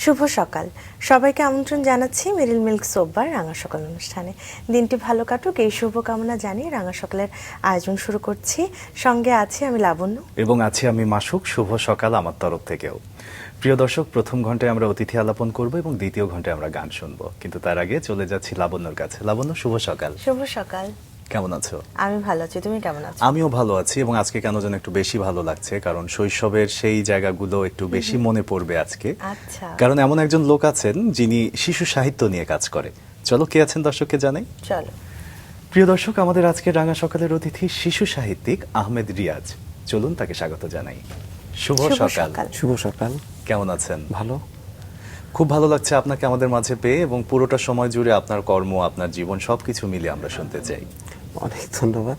শুভ সকাল সবাইকে আমন্ত্রণ জানাচ্ছি মেরিল মিল্ক সোপবার রাঙা সকাল অনুষ্ঠানে। দিনটি ভালো কাটুক এই শুভকামনা জানিয়ে রাঙা সকালের আয়োজন শুরু করছি। সঙ্গে আছি আমি লাবণ্য এবং আছি আমি মাসুক। শুভ সকাল আমার তরফ থেকেও। প্রিয় দর্শক, প্রথম ঘন্টায় আমরা অতিথি আলাপন করব এবং দ্বিতীয় ঘন্টায় আমরা গান শুনবো, কিন্তু তার আগে চলে যাচ্ছি লাবণ্যর কাছে। লাবণ্য, শুভ সকাল। শুভ সকাল। কেমন আছো? আমি ভালো আছি, তুমি কেমন আছো? আমিও ভালো আছি এবং আজকে কেন যেন একটু বেশি ভালো লাগছে, কারণ শৈশবের সেই জায়গাগুলো একটু বেশি মনে পড়বে আজকে। আচ্ছা, কারণ এমন একজন লোক আছেন যিনি শিশু সাহিত্য নিয়ে কাজ করে। চলো, কে আছেন দর্শককে জানাই। চলো। প্রিয় দর্শক, আমাদের আজকে রাঙা সকালের অতিথি শিশু সাহিত্যিক আহমেদ রিয়াজ। চলুন তাকে স্বাগত জানাই। শুভ সকাল। শুভ সকাল। কেমন আছেন? ভালো। খুব ভালো লাগছে আপনাকে আমাদের মাঝে পেয়ে, এবং পুরোটা সময় জুড়ে আপনার কর্ম, আপনার জীবন সবকিছু মিলে আমরা শুনতে চাই। অনেক ধন্যবাদ।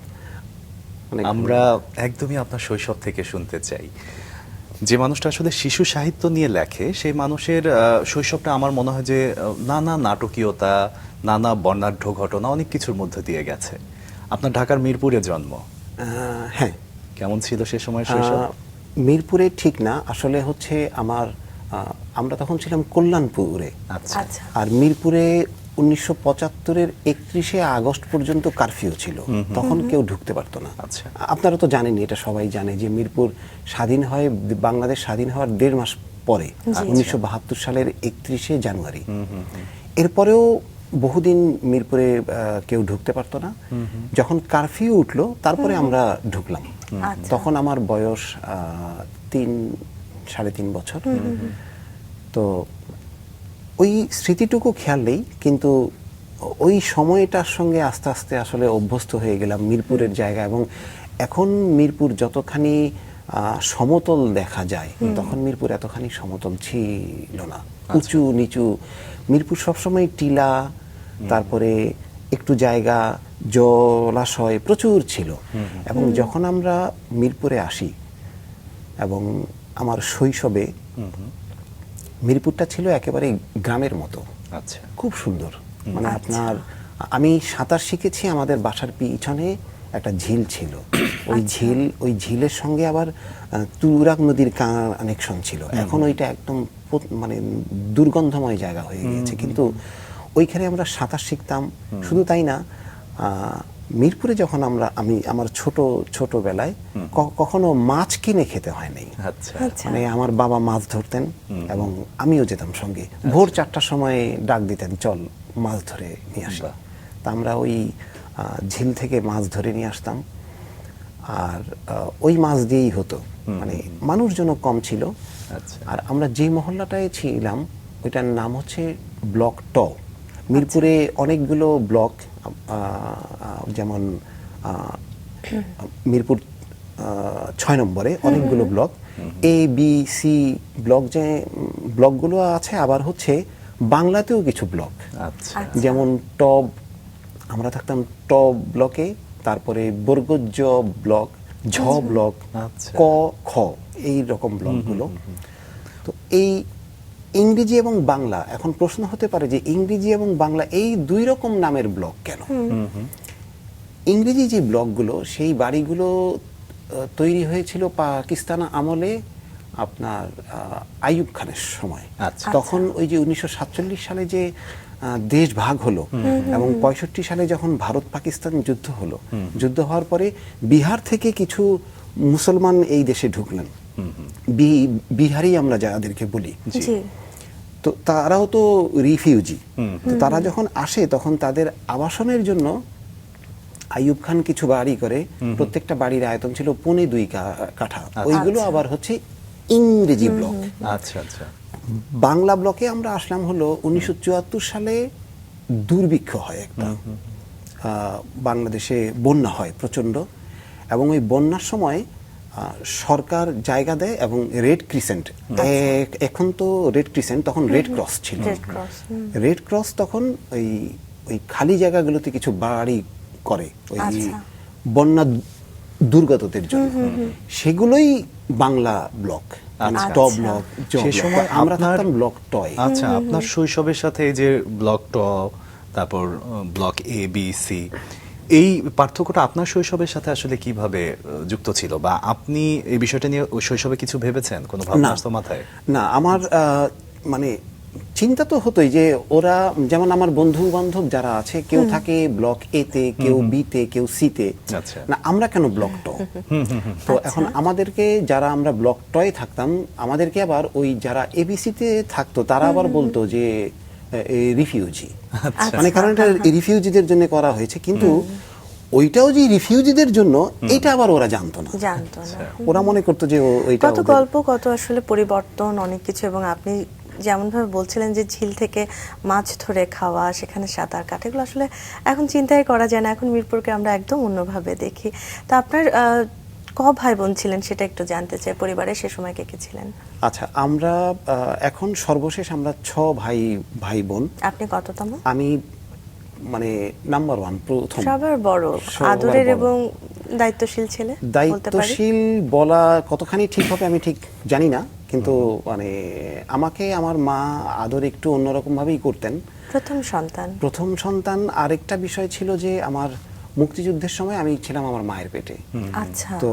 আমরা একদমই আপনার শৈশব থেকে শুনতে চাই। যে মানুষটা আসলে শিশু সাহিত্য নিয়ে লেখে, সেই মানুষের শৈশবটা আমার মনে হয় যে নানা নাটকীয়তা, নানা বর্ণাঢ্য ঘটনা, অনেক কিছুর মধ্যে দিয়ে গেছে। আপনার ঢাকার মিরপুরে জন্ম। হ্যাঁ। কেমন ছিল সে সময় শৈশব? মিরপুরে ঠিক না, আসলে হচ্ছে আমরা তখন ছিলাম কল্যাণপুরে। আচ্ছা। আর মিরপুরে 1975-এর 31শে আগস্ট পর্যন্ত কারফিউ ছিল, তখন কেউ ঢুকতে পারতো না। আচ্ছা। আপনারা তো জানেনই, এটা সবাই জানে যে মিরপুর স্বাধীন হয়, বাংলাদেশ স্বাধীন হওয়ার 1.5 মাস পরে, 1972 সালের 31শে জানুয়ারি। এরপরেও বহুদিন মিরপুরে কেউ ঢুকতে পারতো না। যখন কারফিউ উঠলো তারপরে আমরা ঢুকলাম। তখন আমার বয়স 3-3.5 বছর। তো ওই স্মৃতিটুকু খেয়াল নেই, কিন্তু ওই সময়টার সঙ্গে আস্তে আস্তে আসলে অভ্যস্ত হয়ে গেলাম মিরপুরের জায়গা। এবং এখন মিরপুর যতখানি সমতল দেখা যায়, তখন মিরপুর এতখানি সমতল ছিল না, উঁচু নিচু। মিরপুর সবসময় টিলা, তারপরে একটু জায়গা, জলাশয় প্রচুর ছিল। এবং যখন আমরা মিরপুরে আসি, এবং আমার শৈশবে মিরপুরটা ছিল একেবারে গ্রামের মতো। আচ্ছা। খুব সুন্দর। মানে আমি সাঁতার শিখেছি, আমাদের বাসার পিছনে একটা ঝিল ছিল। ওই ঝিলের সঙ্গে আবার তুরাগ নদীর কানেকশন ছিল। এখন ওইটা একদম মানে দুর্গন্ধময় জায়গা হয়ে গিয়েছে, কিন্তু ওইখানে আমরা সাঁতার শিখতাম। শুধু তাই না, মিরপুরে যখন আমি আমার ছোটবেলায় কখনো মাছ কিনে খেতে হয় নাই। মানে আমার বাবা মাছ ধরতেন এবং আমিও যেতাম সঙ্গে। ভোর 4টার সময় ডাক দিতেন, চল মাছ ধরে নিয়ে আসি। তা আমরা ওই ঝিল থেকে মাছ ধরে নিয়ে আসতাম, আর ওই মাছ দিয়েই হতো। মানে মানুষজনও কম ছিল। আর আমরা যে মহল্লাটায় ছিলাম ওইটার নাম হচ্ছে ব্লক ট। মিরপুরে অনেকগুলো ব্লক, যেমন মিরপুর 6 নম্বরে অনেকগুলো ব্লক, ABC ব্লক, যে ব্লকগুলো আছে। আবার হচ্ছে বাংলাতেও কিছু ব্লক, যেমন টব, আমরা থাকতাম টব ব্লকে, তারপরে বর্গজ ব্লক, ঝ ব্লক, ক, খ, এই রকম ব্লকগুলো। তো এই ইংরেজি এবং বাংলা, এখন প্রশ্ন হতে পারে যে ইংরেজি এবং বাংলা এই 2 রকম নামের ব্লক কেন? ইংরেজি যে ব্লকগুলো, সেই বাড়িগুলো তৈরি হয়েছিল পাকিস্তান আমলে, আপনার আইয়ুব খানের সময়। তখন ওই যে 1947 সালে যে দেশ ভাগ হলো, এবং 65 সালে যখন ভারত পাকিস্তান যুদ্ধ হলো, যুদ্ধ হওয়ার পরে বিহার থেকে কিছু মুসলমান এই দেশে ঢুকলেন। বিহারি আমরা যাদেরকে বলি, তো তারাও তো রিফিউজি। তো তারা যখন আসে, তখন তাদের আবাসনের জন্য আইয়ুব খান কিছু বাড়ি করে। প্রত্যেকটা বাড়ির আয়তন ছিল 2.25 কাঠা। ওইগুলো আবার হচ্ছে ইংরেজি ব্লক। বাংলা ব্লকে আমরা আসলাম হলো 1974 সালে। দুর্ভিক্ষ হয় একটা, বাংলাদেশে বন্যা হয় প্রচন্ড, এবং ওই বন্যার সময় সরকার জায়গা দেয়, এবং রেড ক্রিসেন্ট, এখন তো রেড ক্রিসেন্ট, তখন রেড ক্রস ছিল। রেড ক্রস তখন ওই খালি জায়গাগুলোতে কিছু বাড়ি করে ওই বন্যা দুর্গতদের জন্য। সেগুলোই বাংলা ব্লক, ট ব্লক। সেই সময় আমরা থাকতাম ব্লক টয়। আচ্ছা, আপনার শৈশবের সাথে এই যে ব্লক ট, তারপর ব্লক ABC, এই পার্থক্যটা আপনার শৈশবের সাথে আসলে কিভাবে যুক্ত ছিল, বা আপনি এই বিষয়টা নিয়ে শৈশবে কিছু ভেবেছেন, কোনো ভাবনা আসতো মাথায়? না, আমার মানে চিন্তা তো হতোই যে ওরা, যেমন আমার বন্ধু বান্ধব যারা আছে, কেউ থাকে ব্লক এ তে, কেউ বি তে, কেউ সি তে, আচ্ছা। না আমরা কেন ব্লক ট? তো এখন আমাদেরকে, যারা আমরা ব্লক টয়ে থাকতাম, আমাদেরকে আবার ওই যারা এবিসি তে থাকতো তারা আবার বলতো যে রিফিউজি, মানে কারণ এটা রিফিউজিদের জন্য করা হয়েছে, কিন্তু ওইটাও যে রিফিউজিদের জন্য এটা আবার ওরা জানতো না। ওরা মনে করতো যে ওইটা কত গল্প, কত আসলে পরিবর্তন, অনেক কিছু। এবং আপনি যেমনভাবে বলছিলেন যে ঝিল থেকে মাছ ধরে খাওয়া, সেখানে সাঁতার কাটা, এগুলো আসলে এখন চিন্তাই করা যায় না। এখন মিরপুরকে আমরা একদম অন্যভাবে দেখি। তা আপনার ক ভাই বোন ছিলেন সেটা একটু জানতে চাই, পরিবারে সে সময় কে কে ছিলেন? আচ্ছা, আমরা এখন সর্বশেষ আমরা 6 ভাই বোন। আপনি কততম? আমি মানে নাম্বার 1, প্রথম, সবার বড়, আদরের এবং দায়িত্বশীল ছেলে বলতে পারি। দায়িত্বশীল বলা কতখানি ঠিক হবে আমি ঠিক জানি না, কিন্তু মানে আমাকে আমার মা আদর একটু অন্যরকম ভাবেই করতেন। প্রথম সন্তান। আরেকটা বিষয় ছিল যে আমার মুক্তিযুদ্ধের সময় আমি ছিলাম আমার মায়ের পেটে। আচ্ছা। তো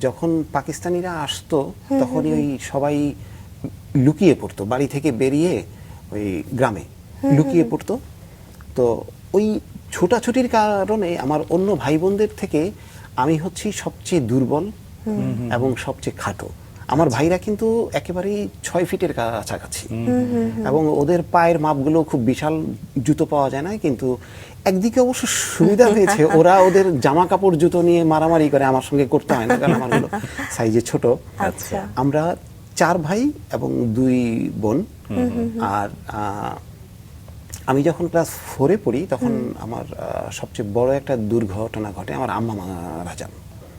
যখন পাকিস্তানিরা আসতো তখনই ওই সবাই লুকিয়ে পড়তো, বাড়ি থেকে বেরিয়ে ওই গ্রামে লুকিয়ে পড়তো। তো ওই ছোটাছুটির কারণে আমার অন্য ভাই বোনদের থেকে আমি হচ্ছি সবচেয়ে দুর্বল এবং সবচেয়ে খাটো। আমার ভাইরা কিন্তু একেবারেই 6 ফিটের কাছাকাছি, এবং ওদের পায়ের মাপগুলো খুব বিশাল, জুতো পাওয়া যায় না। কিন্তু একদিকে অবশ্য সুবিধা হয়েছে, ওরা ওদের জামা কাপড় জুতো নিয়ে মারামারি করে, আমার সঙ্গে করতে হয় না, কারণ আমারগুলো সাইজে ছোট। আচ্ছা। আমরা 4 ভাই এবং 2 বোন। আর আমি যখন ক্লাস 4-এ পড়ি তখন আমার সবচেয়ে বড় একটা দুর্ঘটনা ঘটে, আমার আম্মা মারা যান।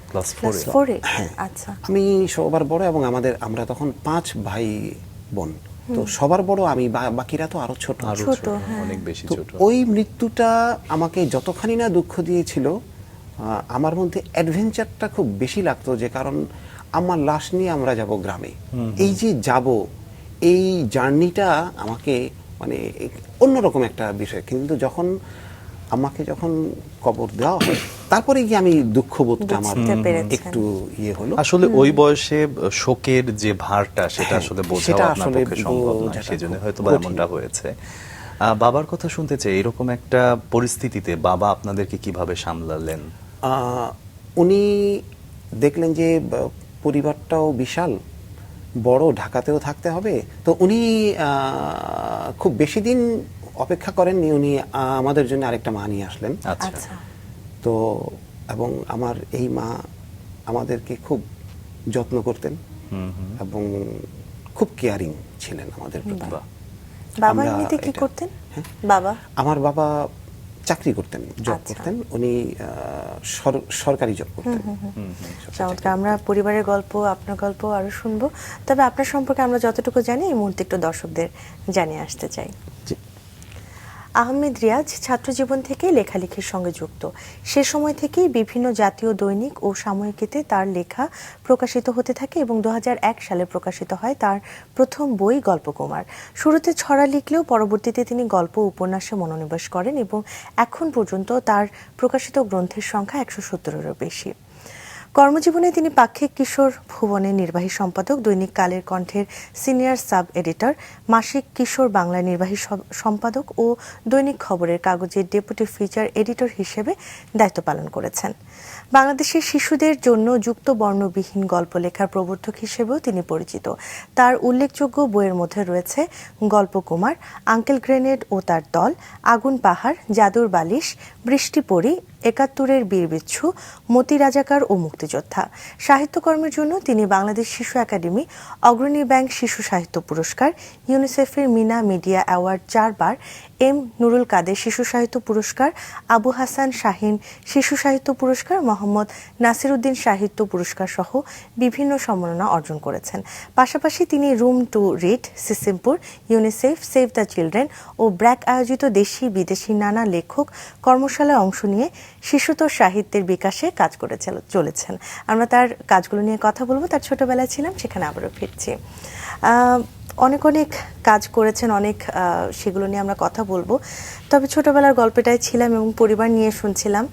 ক্লাস 4-এ? হ্যাঁ। আচ্ছা। আমি সবার বড়, এবং আমরা তখন 5 ভাই বোন। তো সবার বড় আমি, বাকিরা তো আরো ছোট, অনেক বেশি ছোট। ওই মৃত্যুটা আমাকে যতখানি না দুঃখ দিয়েছিল, আমার মধ্যে অ্যাডভেঞ্চারটা খুব বেশি লাগতো, যে কারণ আমার লাশ নিয়ে আমরা যাব গ্রামে। এই যে যাব, এই জার্নিটা আমাকে মানে অন্যরকম একটা বিষয়। কিন্তু যখন আমাকে কবর দেওয়া হয়, তারপরে গিয়ে আমি দুঃখবোধটা আমার একটু হলো। আসলে ওই বয়সে শোকের যে ভারটা, সেটা আসলে বোঝা আপনার পক্ষে সম্ভব না, সেজন্য হয়তো এমনটা হয়েছে। বাবার কথা শুনতে চাই, এরকম একটা পরিস্থিতিতে বাবা আপনাদেরকে কিভাবে সামলালেন? উনি দেখলেন যে পরিবারটাও বিশাল বড়, ঢাকাতেও থাকতে হবে, তো উনি খুব বেশি দিন অপেক্ষা করেননি, উনি আমাদের জন্য আরেকটা মা নিয়ে আসলেন। আচ্ছা। তো এবং আমার এই মা আমাদেরকে খুব যত্ন করতেন এবং খুব কেয়ারিং ছিলেন আমাদের প্রতি। বাবা এমনিতে কি করতেন? আমার বাবা চাকরি করতেন, জব করতেন, উনি সরকারি জব করতেন। চমৎকার। আমরা পরিবারের গল্প, আপনার গল্প আরো শুনবো, তবে আপনার সম্পর্কে আমরা যতটুকু জানি এই মুহূর্তে একটু দর্শকদের জানিয়ে আসতে চাই। আহমেদ রিয়াজ ছাত্র জীবন থেকে লেখালেখির সঙ্গে যুক্ত। সে সময় থেকেই বিভিন্ন জাতীয় দৈনিক ও সাময়িকীতে তার লেখা প্রকাশিত হতে থাকে এবং 2001 সালে প্রকাশিত হয় তার প্রথম বই গল্পকুমার। শুরুতে ছড়া লিখলেও পরবর্তীতে তিনি গল্প উপন্যাসে মনোনিবেশ করেন এবং এখন পর্যন্ত তার প্রকাশিত গ্রন্থের সংখ্যা 170-এরও বেশি। কর্মজীবনে তিনি পাক্ষিক কিশোর ভুবনের নির্বাহী সম্পাদক, দৈনিক কালের কণ্ঠের সিনিয়র সাব এডিটর, মাসিক কিশোর বাংলার নির্বাহী সম্পাদক ও দৈনিক খবরের কাগজের ডেপুটি ফিচার এডিটর হিসেবে দায়িত্ব পালন করেছেন। বাংলাদেশের শিশুদের জন্য যুক্ত বর্ণবিহীন গল্প লেখার প্রবর্তক হিসেবেও তিনি পরিচিত। তার উল্লেখযোগ্য বইয়ের মধ্যে রয়েছে গল্পকুমার, আঙ্কেল গ্রেনেড ও তার দল, আগুন পাহাড়, জাদুর বালিশ, বৃষ্টি পরী, ৭১-এর বীরবিচ্ছু, মতি রাজাকার ও মুক্তিযোদ্ধা। সাহিত্যকর্মের জন্য তিনি বাংলাদেশ শিশু একাডেমি, অগ্রণী ব্যাংক শিশু সাহিত্য পুরস্কার, ইউনিসেফের মিনা মিডিয়া অ্যাওয়ার্ড 4 বার, এম নুরুল কাদের শিশু সাহিত্য পুরস্কার, আবু হাসান শাহীন শিশু সাহিত্য পুরস্কার, মোহাম্মদ নাসিরউদ্দিন সাহিত্য পুরস্কার সহ বিভিন্ন সম্মাননা অর্জন করেছেন। পাশাপাশি তিনি Room to Read, Sisimpur, UNICEF, Save the Children ও ব্র্যাক আয়োজিত দেশি বিদেশি নানা লেখক কর্মশালায় অংশ নিয়ে শিশুতোষ সাহিত্যের বিকাশে কাজ করে চলেছেন। আমরা তার কাজগুলো নিয়ে কথা বলবো। তার ছোটবেলায় ছিলাম, সেখানে আবারও ফিরছি। অনেক কাজ করেছেন, সেগুলো নিয়ে আমরা কথা বলবো। তবে ছোটবেলার গল্পটাই ছিলাম এবং পরিবার নিয়ে শুনছিলাম।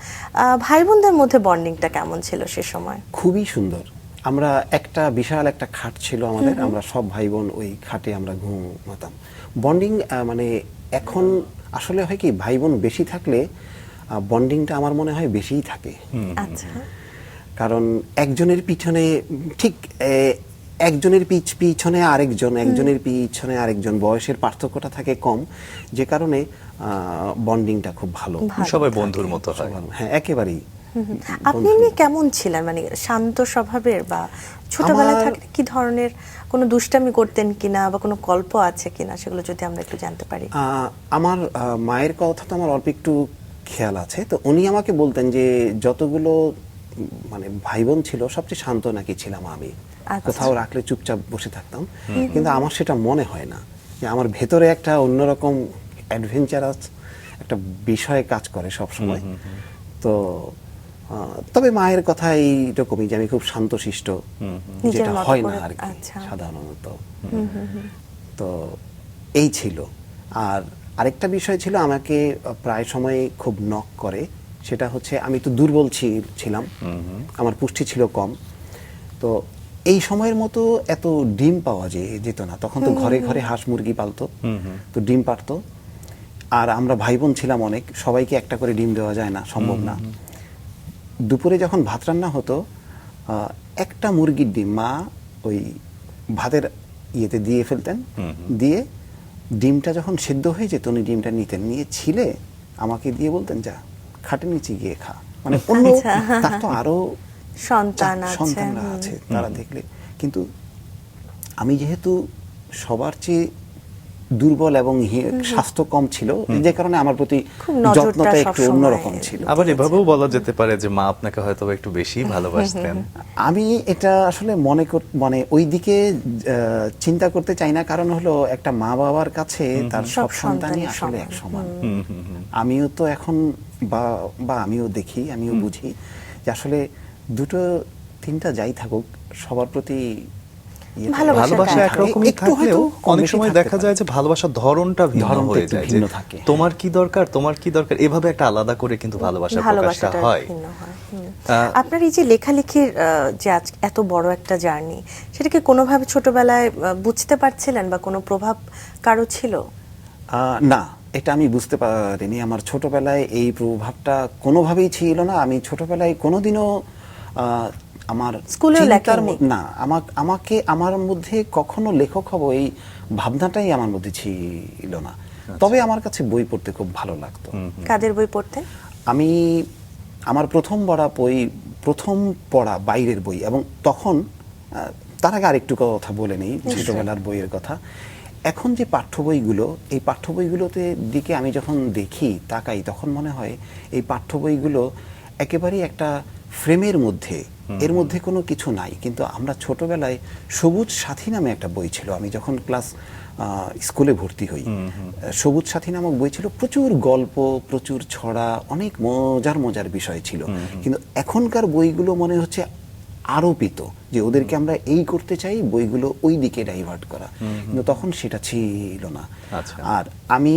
ভাই বোনদের মধ্যে বন্ডিংটা কেমন ছিল সে সময়? খুবই সুন্দর। আমরা একটা বিশাল একটা খাট ছিল আমাদের, আমরা সব ভাই বোন ওই খাটে আমরা ঘুমাতাম। বন্ডিং মানে এখন আসলে হয় কি, ভাই বোন বেশি থাকলে বন্ডিংটা আমার মনে হয় বেশিই থাকে। আচ্ছা। কারণ একজনের পিছনে ঠিক একজনের পিছনে আরেকজন, একজনের পিছনে আরেকজন, বয়সের পার্থক্যটা থাকে কম, যে কারণে বন্ডিংটা খুব ভালো, সবাই বন্ধুর মতো হয়। হ্যাঁ, একেবারেই। আপনি এমনি কেমন ছিলেন, মানে শান্ত স্বভাবের, বা ছোটবেলা থেকে কি ধরনের কোনো দুষ্টামি করতেন কিনা, বা কোনো গল্প আছে কিনা, সেগুলো যদি আমরা একটু জানতে পারি। আমার মায়ের কথা তো আমার অল্প একটু খেয়াল আছে। তো উনি আমাকে বলতেন যে যতগুলো মানে ভাই বোন ছিল সবচেয়ে শান্ত নাকি ছিলাম আমি। কোথাও রাখলে চুপচাপ বসে থাকতাম, কিন্তু আমার সেটা মনে হয় না। যে আমার ভেতরে একটা অন্যরকম অ্যাডভেঞ্চারাস একটা বিষয় কাজ করে সব সময়। তো তবে মায়ের কথা এইরকমই যে আমি খুব শান্তশিষ্ট, যেটা হয় না আর কি সাধারণত। তো এই ছিল। আর আরেকটা বিষয় ছিল, আমাকে প্রায় সময় খুব নক করে, সেটা হচ্ছে আমি তো দুর্বল ছিলাম, আমার পুষ্টি ছিল কম। তো এই সময়ের মতো এত ডিম পাওয়া যেত না তখন। তো ঘরে ঘরে হাঁস মুরগি পালতো, তো ডিম পারতো। আর আমরা ভাই বোন ছিলাম অনেক, সবাইকে একটা করে ডিম দেওয়া যায় না, সম্ভব না। দুপুরে যখন ভাত রান্না হতো, একটা মুরগির ডিম মা ওই ভাতের ইয়েতে দিয়ে ফেলতেন, দিয়ে ডিমটা যখন সেদ্ধ হয়ে যেত উনি ডিমটা নিতেন, নিয়ে ছিলে আমাকে দিয়ে বলতেন, যা খাটের নিচে গিয়ে খা। মানে অন্য তার তো আরো সন্তানরা আছে, তারা দেখলে। কিন্তু আমি যেহেতু সবার চেয়ে দুর্বল এবং স্বাস্থ্য কম ছিল, যে কারণে আমার প্রতি যত্নটা একটু অন্যরকম ছিল। আবার এভাবেও বলা যেতে পারে যে মা আপনাকে হয়তো একটু বেশি ভালোবাসতেন। আমি এটা আসলে মানে ওই দিকে চিন্তা করতে চাই না, কারণ হলো একটা মা বাবার কাছে তার সব সন্তানই আসলে এক সমান। আমিও তো এখন বা আমিও দেখি, আমিও বুঝি যে আসলে দুটো তিনটা যাই থাকুক, সবার প্রতি ভালোবাসা একরকমই থাকলেও অনেক সময় দেখা যায় যে ভালোবাসার ধরনটা ভিন্ন হয়ে যায়। যে তোমার কি দরকার, তোমার কি দরকার, এভাবে একটা আলাদা করে কিন্তু ভালোবাসার প্রকাশটা হয়। আপনার এই যে লেখালেখির যে আজ এত বড় একটা জার্নি, সেটাকে কোনোভাবে ছোটবেলায় বুঝতে পারছিলেন, বা কোনো প্রভাব কারো ছিল? না, এটা আমি বুঝতে পারিনি। আমার ছোটবেলায় এই প্রভাবটা কোনোভাবেই ছিল না। আমি ছোটবেলায় কোনোদিনও আমার না, আমাকে আমার মধ্যে কখনো লেখক হব এই ভাবনাটাই আমার মধ্যে ছিল না। তবে আমার কাছে বই পড়তে খুব ভালো লাগতো। কাদের বই পড়তেন? আমি আমার প্রথম পড়া বাইরের বই, এবং তখন তার আগে আরেকটু কথা বলে নেই ছোটবেলার বইয়ের কথা। এখন যে পাঠ্য বইগুলো, এই পাঠ্য বইগুলোতে দিকে আমি যখন দেখি, তাকাই, তখন মনে হয় এই পাঠ্য বইগুলো একেবারেই একটা ফ্রেমের মধ্যে, এর মধ্যে কোনো কিছু নাই। কিন্তু আমরা ছোটবেলায় সবুজ সাথী নামে একটা বই ছিল, আমি যখন ক্লাস স্কুলে ভর্তি হই, সবুজ সাথী নামক বই ছিল, প্রচুর গল্প, প্রচুর ছড়া, অনেক মজার মজার বিষয় ছিল। কিন্তু এখনকার বইগুলো মনে হচ্ছে আরোপিত, যে ওদেরকে আমরা এই করতে চাই, বইগুলো ওই দিকে ডাইভার্ট করা। কিন্তু তখন সেটা ছিল না। আর আমি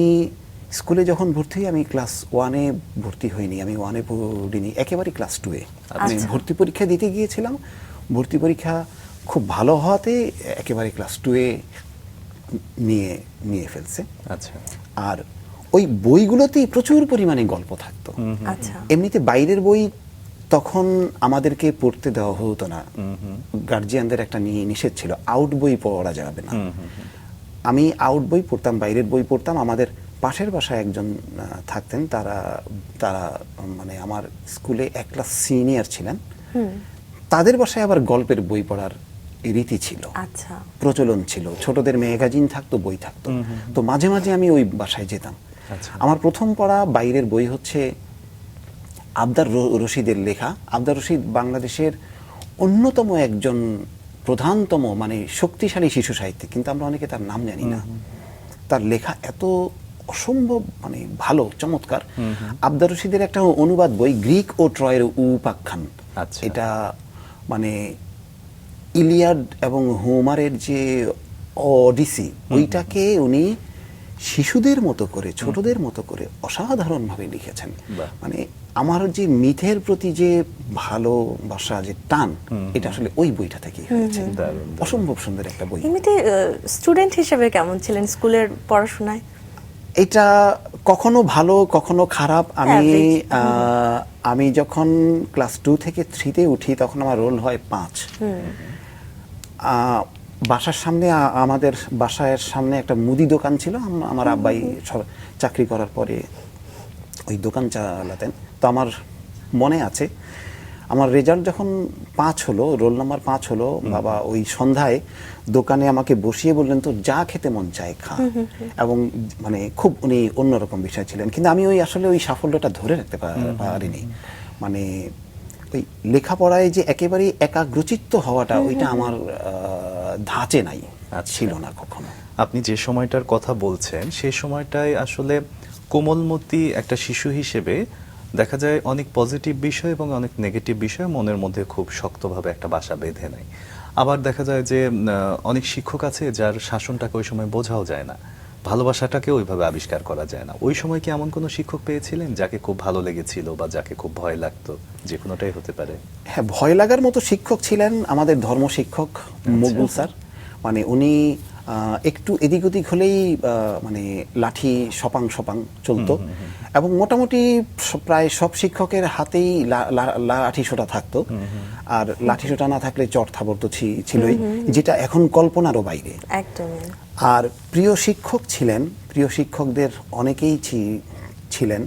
স্কুলে যখন ভর্তি হই, আমি ক্লাস 1-এ ভর্তি হইনি, আমি 1-এ পড়িনি, একেবারে ক্লাস 2-এ আমি ভর্তি পরীক্ষা দিতে গিয়েছিলাম। ভর্তি পরীক্ষা খুব ভালো হওয়াতে একেবারে ক্লাস 2-এ নিয়ে ফেলছে। আর ওই বইগুলোতেই প্রচুর পরিমাণে গল্প থাকতো। এমনিতে বাইরের বই তখন আমাদেরকে পড়তে দেওয়া হতো না, গার্জিয়ানদের একটা নিষেধ ছিল, আউট বই পড়া যাবে না। আমি আউট বই পড়তাম, বাইরের বই পড়তাম। আমাদের পাশের বাসায় একজন থাকতেন, তারা মানে আমার স্কুলে এক ক্লাস সিনিয়র ছিলেন। তাদের বাসায় আবার গল্পের বই পড়ার রীতি ছিল, প্রচলন ছিল, ছোটদের ম্যাগাজিন থাকতো, বই থাকতো। তো মাঝে মাঝে আমি ওই বাসায় যেতাম। আমার প্রথম পড়া বাইরের বই হচ্ছে আবদার রশিদের লেখা। আবদার রশিদ বাংলাদেশের অন্যতম একজন প্রধানতম মানে শক্তিশালী শিশু সাহিত্যিক, কিন্তু আমরা অনেকে তার নাম জানি না। তার লেখা এত অসম্ভব মানে ভালো, চমৎকার। আবদার রশিদের একটা অনুবাদ বই, গ্রিক ও ট্রয়ের উপাখ্যান। এটা মানে ইলিয়াড এবং হোমারের যে অডিসি, ওইটাকে উনি শিশুদের মতো করে, ছোটদের মতো করে অসাধারণভাবে লিখেছেন। মানে আমার যে মিথের প্রতি যে ভালোবাসা, যে টান, এটা আসলে ওই বইটা থেকেই হয়েছে। অসম্ভব সুন্দর একটা বই। এমনিতে স্টুডেন্ট হিসেবে কেমন ছিলেন স্কুলের পড়াশোনায়? এটা কখনো ভালো কখনো খারাপ। আমি যখন ক্লাস 2 থেকে 3-তে উঠি তখন আমার রোল হয় 5। বাসার সামনে, আমাদের বাসার সামনে একটা মুদি দোকান ছিল। আমার আব্বাই চাকরি করার পরে ওই দোকান চালাতেন। তো আমার মনে আছে, আমার রেজাল্ট যখন 5 হলো, রোল নাম্বার 5 হলো, বাবা ওই সন্ধ্যায় দোকানে আমাকে বসিয়ে বললেন, তো যা খেতে মন চায় খা। এবং মানে খুব উনি অন্যরকম বিষয় ছিলেন। কিন্তু আমি আসলে ওই সাফল্যটা ধরে রাখতে পারিনি। মানে ওই লেখাপড়ায় যে একেবারে একাগ্রচিত্ত হওয়াটা, ওইটা আমার ধাঁচে নাই, ছিল না কখনো। আপনি যে সময়টার কথা বলছেন সেই সময়টায় আসলে কোমলমতি একটা শিশু হিসেবে দেখা যায় অনেক পজিটিভ বিষয় এবং অনেক নেগেটিভ বিষয় মনের মধ্যে খুব শক্তভাবে একটা বাসা বেঁধে নেয়। আবার দেখা যায় যে অনেক শিক্ষক আছে যার শাসনটাকে ওই সময় বোঝাও যায় না, ভালোবাসাটাকে ওইভাবে আবিষ্কার করা যায় না। ওই সময় কি এমন কোনো শিক্ষক পেয়েছিলেন যাকে খুব ভালো লেগেছিল বা যাকে খুব ভয় লাগতো? যে কোনোটাই হতে পারে। হ্যাঁ, ভয় লাগার মতো শিক্ষক ছিলেন আমাদের ধর্ম শিক্ষক মকবুল স্যার। মানে উনি একটু এদিক ওদিক হলেই মানে লাঠি সপাং সপাং চলতো। এবং মোটামুটি প্রায় সব শিক্ষকের হাতেই লাঠি সোটা থাকতো। আর লাঠি সোটা না থাকলে চট থাবড় তো ছিলই, যেটা এখন কল্পনারও বাইরে। একদমই। আর প্রিয় শিক্ষক ছিলেন, প্রিয় শিক্ষকদের অনেকেই ছিলেন।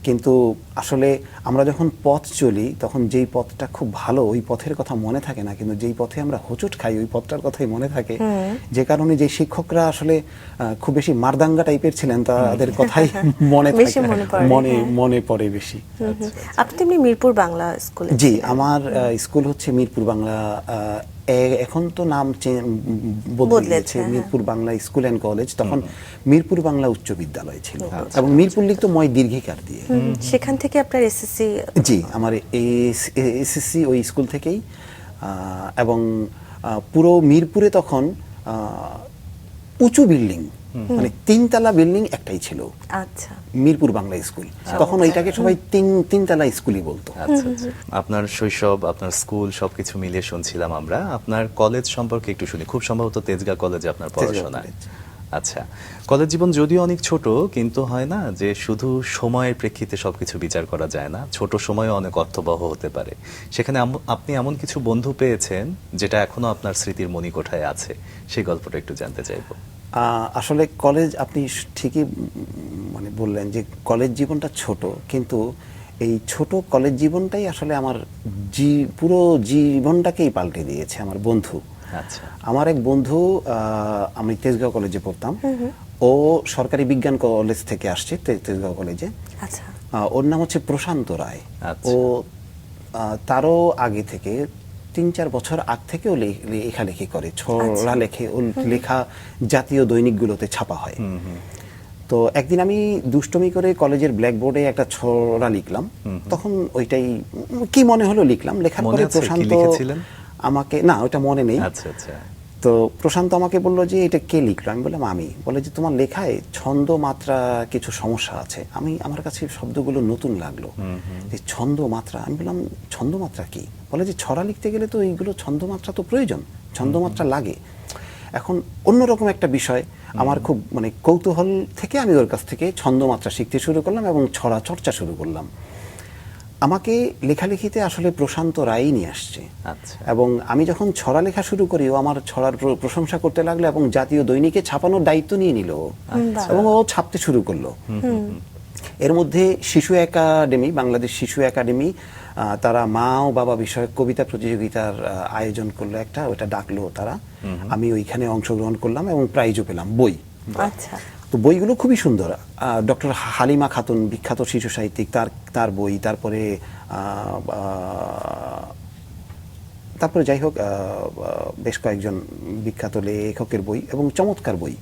কিন্তু আসলে আমরা যখন পথ চলি তখন যেই পথটা খুব ভালো, ওই পথের কথা মনে থাকে না, কিন্তু যেই পথে আমরা হোঁচট খাই ওই পথটার কথাই মনে থাকে। যে কারণে যে শিক্ষকরা আসলে খুব বেশি মারদাঙ্গা টাইপের ছিলেন, তাদের কথাই মনে পড়ে বেশি। আপনি তেমনি মিরপুর বাংলা স্কুলে? জি, আমার স্কুল হচ্ছে মিরপুর বাংলা, এখন তো নাম বদলেছে, Mirpur Bangla school and college. তখন মিরপুর বাংলা উচ্চ বিদ্যালয় ছিল, এবং মিরপুর লিখতো ময় দীর্ঘিকার দিয়ে। সেখান থেকে আপনার এসএসসি? জি, আমার এসএসসি ওই স্কুল থেকেই। এবং পুরো মিরপুরে তখন উঁচু বিল্ডিং, মানে 3 তলা বিল্ডিং একটাই ছিল। আচ্ছা, মিরপুর বাংলা স্কুল। তখন ওইটাকে সবাই 3 তলা স্কুলই বলতো। আপনার শৈশব, আপনার স্কুল সবকিছু মিলিয়ে শুনছিলাম আমরা। আপনার কলেজ সম্পর্কে একটু শুনি। খুব সম্ভবত তেজগাঁ কলেজে আপনার পড়াশোনা। আচ্ছা, কলেজ জীবন যদিও অনেক ছোট, কিন্তু হয় না যে শুধু সময়ের প্রেক্ষিতে সবকিছু বিচার করা যায় না, ছোট সময়ও অনেক অর্থবহ হতে পারে। সেখানে আপনি এমন কিছু বন্ধু পেয়েছেন যেটা এখনো আপনার স্মৃতির মণিকোঠায় আছে, সেই গল্পটা একটু জানতে চাইবো। আসলে কলেজ, আপনি ঠিকই মানে বললেন যে কলেজ জীবনটা ছোট, কিন্তু এই ছোট কলেজ জীবনটাই আসলে আমার পুরো জীবনটাকেই পাল্টে দিয়েছে। আমার বন্ধু, আচ্ছা, আমার এক বন্ধু, আমি তেজগাঁও কলেজে পড়তাম, ও সরকারি বিজ্ঞান কলেজ থেকে আসছে তেজগাঁও কলেজে। আচ্ছা, ওর নাম হচ্ছে প্রশান্ত রায়। ও তারও আগে থেকে 3-4 বছর আগ থেকে ও লেখালেখি করে, ছড়া লেখে। ও লেখা জাতীয় দৈনিকগুলোতে ছাপা হয়। তো একদিন আমি দুষ্টমি করে কলেজের ব্ল্যাকবোর্ডে একটা ছড়া লিখলাম। তখন ওইটাই কি মনে হলো লিখলাম। লেখার পরে প্রশান্ত আমাকে, না ওটা মনে নেই। আচ্ছা আচ্ছা। তো প্রশান্ত আমাকে বললো যে এটা কে লিখলো? আমি বললাম আমি। বলে যে তোমার লেখায় ছন্দ মাত্রা কিছু সমস্যা আছে। আমার কাছে শব্দগুলো নতুন লাগলো, যে ছন্দ মাত্রা। আমি বললাম ছন্দ মাত্রা কি? বলে যে ছড়া লিখতে গেলে তো এইগুলো ছন্দ মাত্রা তো প্রয়োজন, ছন্দ মাত্রা লাগে। এখন অন্যরকম একটা বিষয়, আমার খুব মানে কৌতূহল থেকে আমি ওর কাছ থেকে ছন্দ মাত্রা শিখতে শুরু করলাম এবং ছড়া চর্চা শুরু করলাম। আমাকে লেখালেখিতে আসলে প্রশান্ত রায় নিয়ে আসছে। এবং আমি যখন ছড়া লেখা শুরু করি, ও আমার ছড়ার প্রশংসা করতে লাগলো এবং জাতীয় দৈনিকে ছাপানোর দায়িত্ব নিয়ে নিল, এবং ও ছাপতে শুরু করলো। এর মধ্যে শিশু একাডেমি, বাংলাদেশ শিশু একাডেমি, তারা মা ও বাবা বিষয়ক কবিতা প্রতিযোগিতার আয়োজন করলো একটা, ওটা ডাকলো তারা। আমি ওইখানে অংশগ্রহণ করলাম এবং প্রাইজও পেলাম, বই। আচ্ছা। তো বইগুলো খুবই সুন্দর। ডক্টর হালিমা খাতুন, বিখ্যাত শিশু সাহিত্যিক, তার বই, তারপরে যাই হোক বেশ কয়েকজন বিখ্যাত লেখকের বই এবং চমৎকার বই।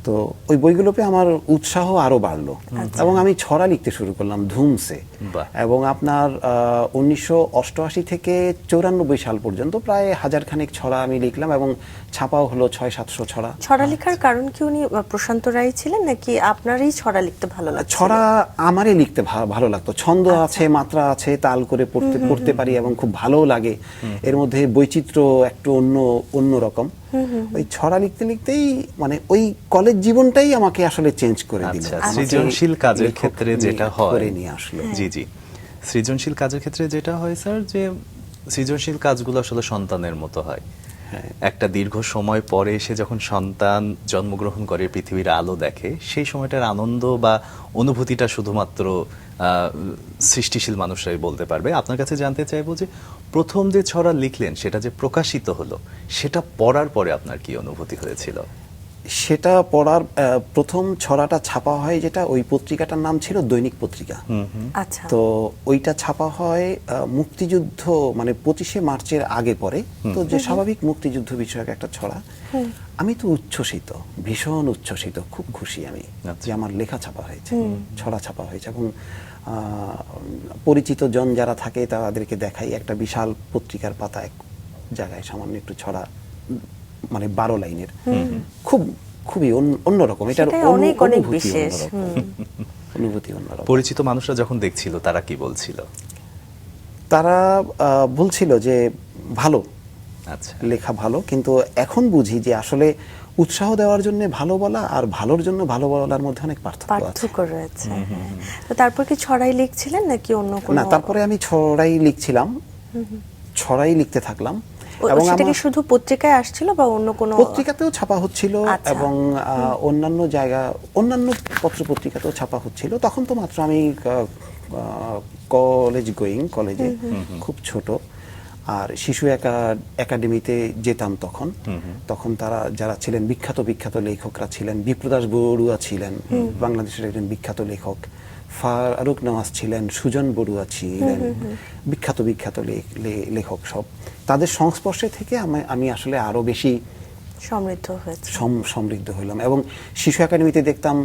তো তো ওই বইগুলোতে আমার উৎসাহ আরো বাড়লো এবং আমি ছড়া লিখতে শুরু করলাম ধুমসে। এবং আপনার 1988 থেকে 94 সাল পর্যন্ত প্রায় 1000 খানেক ছড়া আমি লিখলাম এবং ছাপাও হলো 600-700 ছড়া। ছড়া লেখার কারণ কি উনি প্রশান্ত রায় ছিলেন নাকি আপনারই ছড়া লিখতে ভালো লাগতো? ছড়া আমারই লিখতে ভালো লাগতো, ছন্দ আছে, মাত্রা আছে, তাল করে পড়তে পারি এবং খুব ভালো লাগে। এর মধ্যে বৈচিত্র্য একটু অন্য রকম। ওই ছড়া লিখতে লিখতেই মানে ওই কলেজ জীবনটাই আমাকে আসলে চেঞ্জ করে দিল। সৃজনশীল কাজের ক্ষেত্রে যেটা হয় করে নিয়ে আসলো। জি জি, সৃজনশীল কাজের ক্ষেত্রে যেটা হয় স্যার, যে সৃজনশীল কাজগুলো আসলে সন্তানের মতো হয়। একটা দীর্ঘ সময় পরে এসে যখন সন্তান জন্মগ্রহণ করে, পৃথিবীর আলো দেখে, সেই সময়টার আনন্দ বা অনুভূতিটা শুধুমাত্র সৃষ্টিশীল মানুষরাই বলতে পারবে। আপনার কাছে জানতে চাইবো যে প্রথম যে ছড়া লিখলেন সেটা যে প্রকাশিত হলো, সেটা পড়ার পরে আপনার কি অনুভূতি হয়েছিল? সেটা পড়ার প্রথম ছড়াটা ছাপা হয় যেটা, ওই পত্রিকাটার নাম ছিল দৈনিক পত্রিকা। আচ্ছা। তো ওইটা ছাপা হয় মুক্তিযুদ্ধ মানে 25শে মার্চের আগে পরে। তো যে স্বাভাবিক মুক্তিযুদ্ধ বিষয়ক একটা ছড়া। আমি তো উচ্ছ্বসিত, ভীষণ উচ্ছ্বসিত, খুব খুশি আমি যে আমার লেখা ছাপা হয়েছে, ছড়া ছাপা হয়েছে। এবং পরিচিত জন যারা থাকে তাদেরকে দেখাই, একটা বিশাল পত্রিকার পাতা এক জায়গায় সামান্য একটু ছড়া, মানে 12 লাইনের, খুবই অন্যরকম। এটার অনেক অনেক বিশেষ অনুভূতি অন্যরকম। পরিচিত মানুষরা যখন দেখছিল তারা কি বলছিল? তারা বলছিল যে ভালো, আচ্ছা, লেখা ভালো, কিন্তু এখন বুঝি যে আসলে উৎসাহ দেওয়ার জন্য ভালো বলা আর ভালোর জন্য ভালো বলার মধ্যে অনেক পার্থক্য রয়েছে। তো তারপর কি ছড়াই লিখছিলেন নাকি অন্য কোনো? না, তারপরে আমি ছড়াই লিখছিলাম, ছড়াই লিখতে থাকলাম। এবং সেটা কি শুধু পত্রিকায় আসছিল বা অন্য কোনো? পত্রিকাতেও ছাপা হচ্ছিল এবং অন্যান্য জায়গা, অন্যান্য পত্র পত্রিকাতেও ছাপা হচ্ছিল। তখন তো মাত্র আমি কলেজে খুব ছোট, আর শিশু একাডেমিতে যেতাম তখন তারা যারা ছিলেন বিখ্যাত লেখকরা ছিলেন, বিপ্রদাস বড়ুয়া ছিলেন বাংলাদেশের একজন বিখ্যাত লেখক, ফারুক নওয়াজ ছিলেন, সুজন বড়ুয়া ছিলেন, বিখ্যাত লেখক সব। তাদের সংস্পর্শে থেকে আমি আসলে আরো বেশি সমৃদ্ধ হইলাম। এবং শিশু একাডেমিতে দেখতাম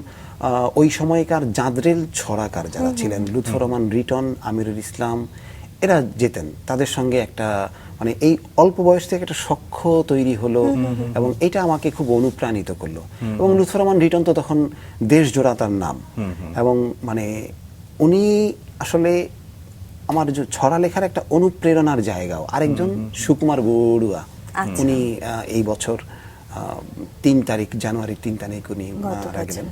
ওই সময়কার জাদরেল ছড়াকার যারা ছিলেন, লুৎফর রহমান রিটন, আমিরুল ইসলাম, এরা যেতেন। তাদের সঙ্গে একটা মানে এই অল্প বয়স থেকে একটা সখ্য তৈরি হলো এবং এটা আমাকে খুব অনুপ্রাণিত করলো। এবং লুৎফর রহমান রিটন তো তখন দেশ জোড়া তার নাম, এবং মানে উনি আসলে আমার ছড়া লেখার একটা অনুপ্রেরণার জায়গাও। আরেকজন সুকুমার বড়ুয়া, উনি এই বছর 3 তারিখ, জানুয়ারির 3 তারিখ উনি মারা গেলেন।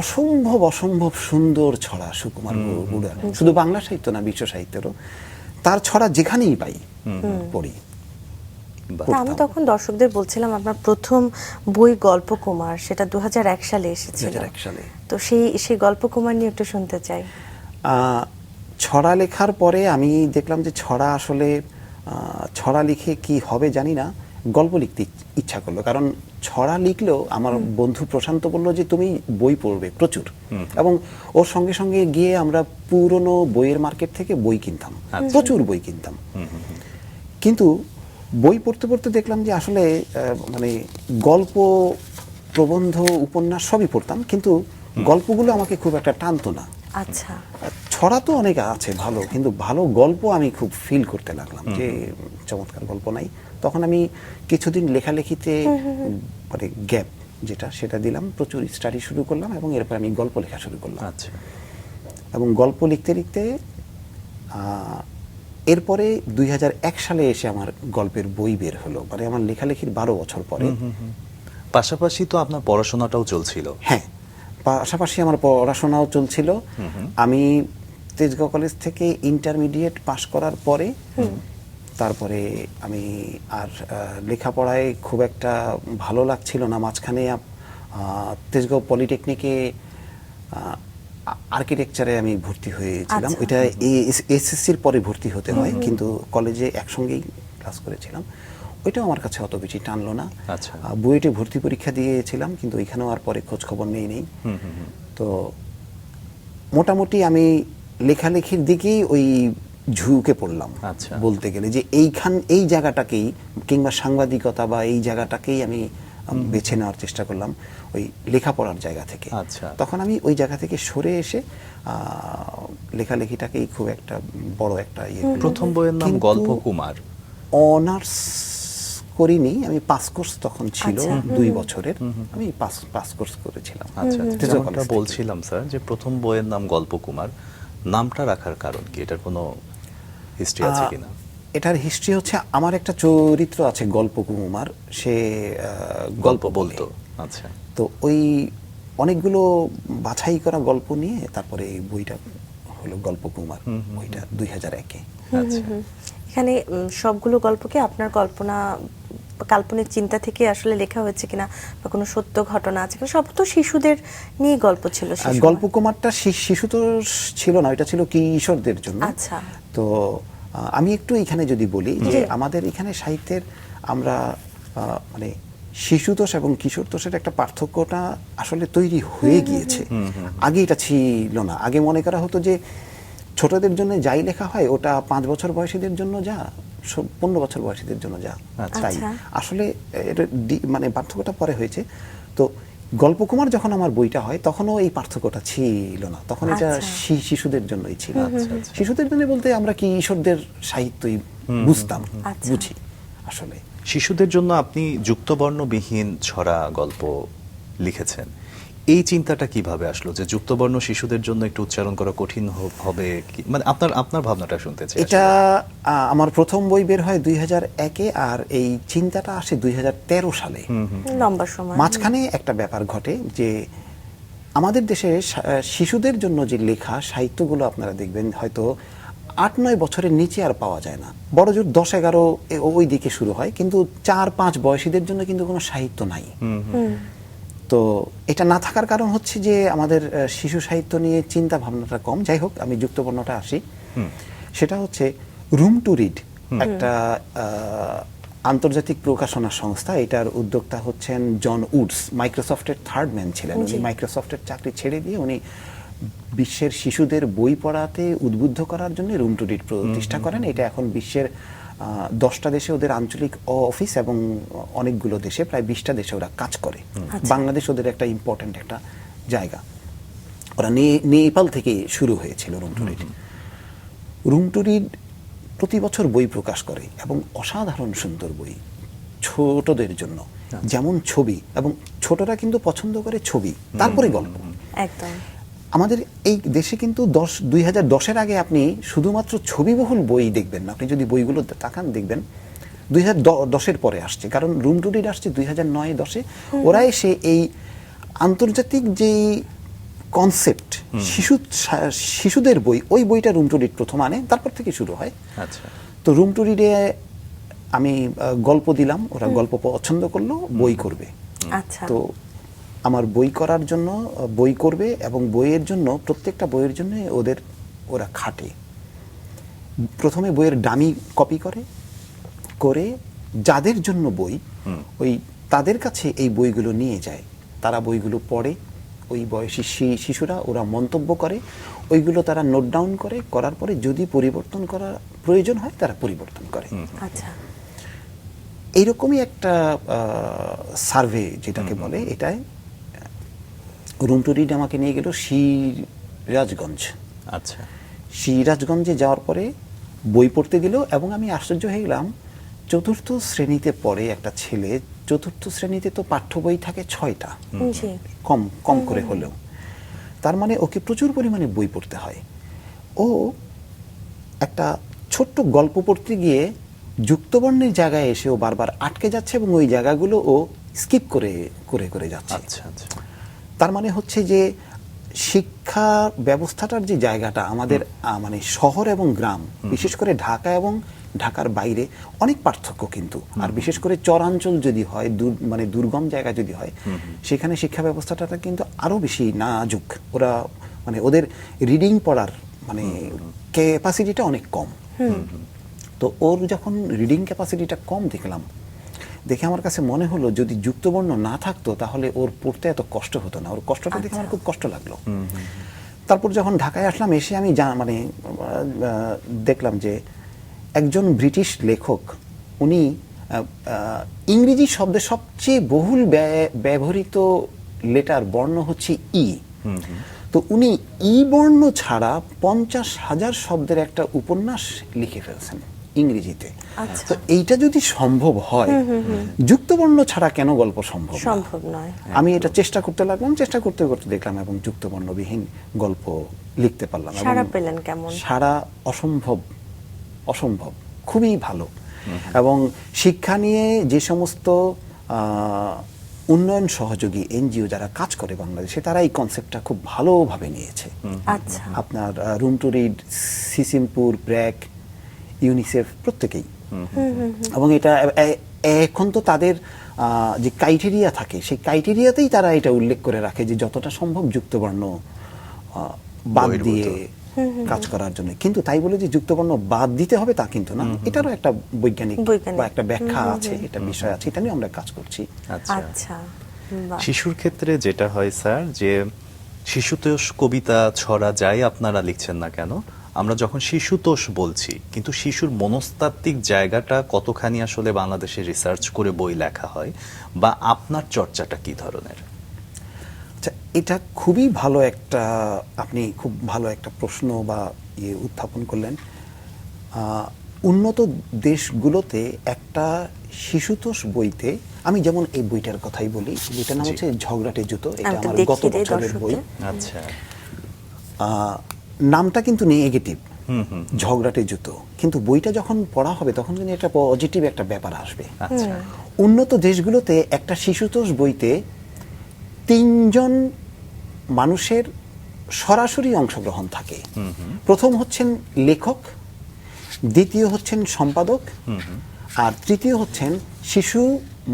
অসম্ভব সুন্দর ছড়া সুকুমার বড়ুয়া, শুধু বাংলা সাহিত্য না, বিশ্ব সাহিত্যেরও তার ছড়া যেখানেই পাই পড়ি। আমি তখন দর্শকদের বলছিলাম আপনার প্রথম বই গল্পকুমার, সেটা 2001 সালে এসেছিল। 2001 সালে। তো সেই গল্পকুমার নিয়ে একটু শুনতে চাই। ছড়া লেখার পরে আমি দেখলাম যে ছড়া লিখে কি হবে জানি না, গল্প লিখতে ইচ্ছা করলো। কারণ ছড়া লিখলেও আমার বন্ধু প্রশান্ত বলল যে তুমি বই পড়বে প্রচুর, এবং ওর সঙ্গে সঙ্গে গিয়ে আমরা পুরনো বইয়ের মার্কেট থেকে বই কিনতাম, প্রচুর বই কিনতাম। কিন্তু বই পড়তে দেখলাম যে আসলে মানে গল্প, প্রবন্ধ, উপন্যাস সবই পড়তাম, কিন্তু গল্পগুলো আমাকে খুব একটা টানতো না। আচ্ছা, ছড়া তো অনেক আছে ভালো, কিন্তু ভালো গল্প আমি খুব ফিল করতে লাগলাম যে চমৎকার গল্প নাই। তখন আমি কিছুদিন লেখালেখিতে মানে গ্যাপ সেটা দিলাম, প্রচুর স্টাডি শুরু করলাম এবং এরপর আমি গল্প লেখা শুরু করলাম। আচ্ছা। এবং গল্প লিখতে এরপরে 2001 সালে এসে আমার গল্পের বই বের হলো, মানে আমার লেখালেখির 12 বছর পরে। পাশাপাশি তো আপনার পড়াশোনাটাও চলছিল। হ্যাঁ, পাশাপাশি আমার পড়াশোনাও চলছিল। আমি তেজগাঁও কলেজ থেকে ইন্টারমিডিয়েট পাশ করার পরে তারপরে আমি আর লেখাপড়ায় খুব একটা ভালো লাগছিল না। মাঝখানে তেজগাঁও পলিটেকনিকে আর্কিটেকচারে আমি ভর্তি হয়েছিলাম। ওইটা এসএসসির পরে ভর্তি হতে হয়, কিন্তু কলেজে একসঙ্গেই ক্লাস করেছিলাম। ওইটাও আমার কাছে অত বেশি টানলো না। বুয়েটে ভর্তি পরীক্ষা দিয়েছিলাম, কিন্তু ওইখানেও আর পরে খোঁজ খবর নেই। তো মোটামুটি আমি লেখালেখির দিকেই ওই ঝুঁকে পড়লাম বলতে গেলে, যে এই জায়গাটাকেই, কিংবা সাংবাদিকতা বা এই জায়গাটাকেই আমি বেছে নেওয়ার চেষ্টা করলাম ওই লেখাপড়ার জায়গা থেকে। আচ্ছা। তখন আমি ওই জায়গা থেকে সরে এসে লেখালেখিটাকেই খুব একটা বড় একটা প্রথম বইয়ের নাম গল্পকুমার। অনার্স করিনি, আমি পাস কোর্স তখন ছিল 2 বছরের, আমি পাস কোর্স করেছিলাম। আচ্ছা, যেমনটা বলছিলাম স্যার যে প্রথম বইয়ের নাম গল্পকুমার, নামটা রাখার কারণ কি? এটার কোনো হিস্ট্রি আছে কিনা? এটার হিস্ট্রি হচ্ছে আমার একটা চরিত্র আছে গল্পকুমার, সে গল্প বলতো। আচ্ছা। তো ওই অনেকগুলো বাছাই করা গল্প নিয়ে তারপরে এই বইটা হলো গল্পকুমার, বইটা 2001-এ। আচ্ছা। এখানে সবগুলো গল্পকে আপনার কাল্পনিক চিন্তা থেকে আসলে লেখা হয়েছে কিনা, বা কোনো সত্য ঘটনা আছে কিনা? সব তো শিশুদের নিয়ে গল্প ছিল। গল্পকুমারটা শিশু তো ছিল না, এটা ছিল কিশোরদের জন্য। আচ্ছা। তো আমি একটু এখানে যদি বলি যে আমাদের এখানে সাহিত্যের আমরা মানে শিশুতোষ এবং কিশোর তোষের একটা পার্থক্যটা আসলে তৈরি হয়ে গিয়েছে। আগে এটা ছিল না। আগে মনে করা হতো যে ছোটদের জন্য যাই লেখা হয় ওটা 5 বছর বয়সীদের জন্য যা, 15 বছর বয়সীদের জন্য যা, তাই। আসলে মানে পার্থক্যটা পরে হয়েছে। তো গল্পকুমার যখন আমার বইটা হয় তখনও এই পার্থক্যটা ছিল না, তখন এটা শিশুদের জন্যই ছিল। শিশুদের জন্য বলতে আমরা কি কিশোরদের সাহিত্যই বুঝতাম, বুঝি আসলে। শিশুদের জন্য আপনি যুক্তবর্ণবিহীন ছড়া গল্প লিখেছেন, এই চিন্তাটা কিভাবে আসলো যে যুক্তবর্ণ শিশুদের জন্য একটু উচ্চারণ করা কঠিন হবে? মানে আপনার ভাবনাটা শুনতে চাই। এটা আমার প্রথম বই বের হয় 2001-এ, আর এই চিন্তাটা আসে 2013 সালে। লম্বা সময় মাঝখানে একটা ব্যাপার ঘটে যে আমাদের দেশে শিশুদের জন্য যে লেখা সাহিত্যগুলো আপনারা দেখবেন হয়তো 8-9 বছরের নিচে আর পাওয়া যায় না, বড় জোর 10-11 ওই দিকে শুরু হয়, কিন্তু 4-5 বয়সীদের জন্য কিন্তু কোনো সাহিত্য নাই। তো এটা না থাকার কারণ হচ্ছে যে আমাদের শিশু সাহিত্য নিয়ে চিন্তা ভাবনাটা কম। যাই হোক, আমি যুক্তবর্ণটা আসি। সেটা হচ্ছে রুম টু রিড, একটা আন্তর্জাতিক প্রকাশনা সংস্থা। এটার উদ্যোক্তা হচ্ছেন জন উডস, মাইক্রোসফটের 3rd ম্যান ছিলেন। উনি মাইক্রোসফটের চাকরি ছেড়ে দিয়ে উনি বিশ্বের শিশুদের বই পড়াতে উদ্বুদ্ধ করার জন্য রুম টু রিড প্রতিষ্ঠা করেন। এটা এখন বিশ্বের 10টা দেশে ওদের আঞ্চলিক অফিস এবং অনেকগুলো দেশে, প্রায় 20টা দেশে ওরা কাজ করে। বাংলাদেশ ওদের একটা ইম্পর্টেন্ট একটা জায়গা। ওরা নেপাল থেকে শুরু হয়েছিল room to read. Room to read প্রতি বছর বই প্রকাশ করে এবং অসাধারণ সুন্দর বই ছোটদের জন্য, যেমন ছবি, এবং ছোটরা কিন্তু পছন্দ করে ছবি, তারপরে গল্প। একদম। আমাদের এই দেশে কিন্তু 2010-এর আগে আপনি শুধুমাত্র ছবিবহুল বই দেখবেন না। আপনি যদি বইগুলো তাকান দেখবেন 2010-এর পরে আসছে, কারণ রুম টু রিড আসছে 2009-10-এ। ওরা এসে এই আন্তর্জাতিক যেই কনসেপ্ট শিশুদের বই, ওই বইটা রুম টু রিড প্রথম আনে, তারপর থেকে শুরু হয়। আচ্ছা। তো রুম টু রিডে আমি গল্প দিলাম, ওরা গল্প পছন্দ করলো, বই করবে। আচ্ছা। তো আমার বই করার জন্য বই করবে, এবং বইয়ের জন্য প্রত্যেকটা বইয়ের জন্য ওরা খাটে। প্রথমে বইয়ের ডামি কপি করে যাদের জন্য বই, ওই তাদের কাছে এই বইগুলো নিয়ে যায়। তারা বইগুলো পড়ে, ওই বয়সী শিশুরা ওরা মন্তব্য করে, ওইগুলো তারা নোট ডাউন করার পরে যদি পরিবর্তন করার প্রয়োজন হয় তারা পরিবর্তন করে। আচ্ছা। এইরকমই একটা সার্ভে যেটাকে বলে, এটাই রুম টু রিড আমাকে নিয়ে গেল সিরাজগঞ্জ। আচ্ছা। সিরাজগঞ্জে যাওয়ার পরে বই পড়তে গেল, এবং আমি আশ্চর্য হয়ে গেলাম, 4র্থ শ্রেণীতে পড়ে একটা ছেলে। 4র্থ শ্রেণীতে তো পাঠ্য বই থাকে 6টা, কম করে হলেও। তার মানে ওকে প্রচুর পরিমাণে বই পড়তে হয়। ও একটা ছোট্ট গল্প পড়তে গিয়ে যুক্তবর্ণের জায়গায় এসে ও বারবার আটকে যাচ্ছে, এবং ওই জায়গাগুলো ও স্কিপ করে যাচ্ছে। আচ্ছা আচ্ছা। তার মানে হচ্ছে যে শিক্ষা ব্যবস্থাটার যে জায়গাটা আমাদের মানে শহর এবং গ্রাম, বিশেষ করে ঢাকা এবং ঢাকার বাইরে অনেক পার্থক্য কিন্তু। আর বিশেষ করে চরাঞ্চল যদি হয়, মানে দুর্গম জায়গা যদি হয়, সেখানে শিক্ষা ব্যবস্থাটা কিন্তু আরো বেশি নাজুক। ওরা মানে ওদের রিডিং পড়ার মানে ক্যাপাসিটিটা অনেক কম। তো ওর যখন রিডিং ক্যাপাসিটিটা কম দেখে আমার কাছে মনে হলো যদি যুক্তবর্ণ না থাকতো তাহলে ওর পড়তে এত কষ্ট হতো না। ওর কষ্টটা দেখে আমার খুব কষ্ট লাগলো। তারপর যখন ঢাকায় আসলাম, এসে আমি মানে দেখলাম যে একজন ব্রিটিশ লেখক, উনি ইংরেজি শব্দে সবচেয়ে বহুল ব্যবহৃত লেটার বর্ণ হচ্ছে ই। তো উনি ই বর্ণ ছাড়া 50,000 শব্দের একটা উপন্যাস লিখে ফেলছেন ইংরেজিতে। তো এইটা যদি সম্ভব হয়, যুক্তবর্ণ ছাড়া কেন গল্প সম্ভব নয়? আমি এটা চেষ্টা করতে লাগলাম, চেষ্টা করতে করতে দেখলাম এবং যুক্তবর্ণবিহীন গল্প লিখতে পারলাম। সাড়া পেলেন কেমন? সাড়া অসম্ভব, অসম্ভব, খুবই ভালো। এবং শিক্ষা নিয়ে যে সমস্ত উন্নয়ন সহযোগী এনজিও যারা কাজ করে বাংলাদেশে, তারা এই কনসেপ্টটা খুব ভালোভাবে নিয়েছে। আপনার room to Read, Sisimpur, BRAC, UNICEF প্রত্যেকেই। এবং এটা এখন তো তাদের যে ক্রাইটেরিয়া থাকে, সেই ক্রাইটেরিয়াতেই তারা এটা উল্লেখ করে রাখে যে যতটা সম্ভব যুক্তবর্ণ বাদ দিয়ে কাজ করার জন্য। কিন্তু তাই বলে যে যুক্তবর্ণ বাদ দিতে হবে তা কিন্তু না, এটারও একটা বৈজ্ঞানিক বা একটা ব্যাখ্যা আছে, এটা বিষয় আছে, এটা নিয়ে আমরা কাজ করছি। আচ্ছা, শিশুর ক্ষেত্রে যেটা হয় স্যার, যে শিশুতোষ কবিতা, ছড়া যাই আপনারা লিখছেন না কেন, আমরা যখন শিশুতোষ বলছি, কিন্তু শিশুর মনস্তাত্ত্বিক জায়গাটা কতখানি আসলে বাংলাদেশে রিসার্চ করে বই লেখা হয়, বা আপনার চর্চাটা কি ধরনের? এটা খুবই ভালো একটা, আপনি খুব ভালো একটা প্রশ্ন বা উত্থাপন করলেন। উন্নত দেশগুলোতে একটা শিশুতোষ বইতে, আমি যেমন এই বইটার কথাই বলি, বইটার নাম হচ্ছে ঝগড়াটে জুতো, এটা আমার গত বছরের বই। আচ্ছা, নামটা কিন্তু নেগেটিভ, ঝগড়াটে জুতো, কিন্তু বইটা যখন পড়া হবে তখন কিন্তু একটা পজিটিভ একটা ব্যাপার আসবে। উন্নত দেশগুলোতে একটা শিশুতোষ বইতে 3 জন মানুষের সরাসরি অংশগ্রহণ থাকে। প্রথম হচ্ছেন লেখক, দ্বিতীয় হচ্ছেন সম্পাদক, আর তৃতীয় হচ্ছেন শিশু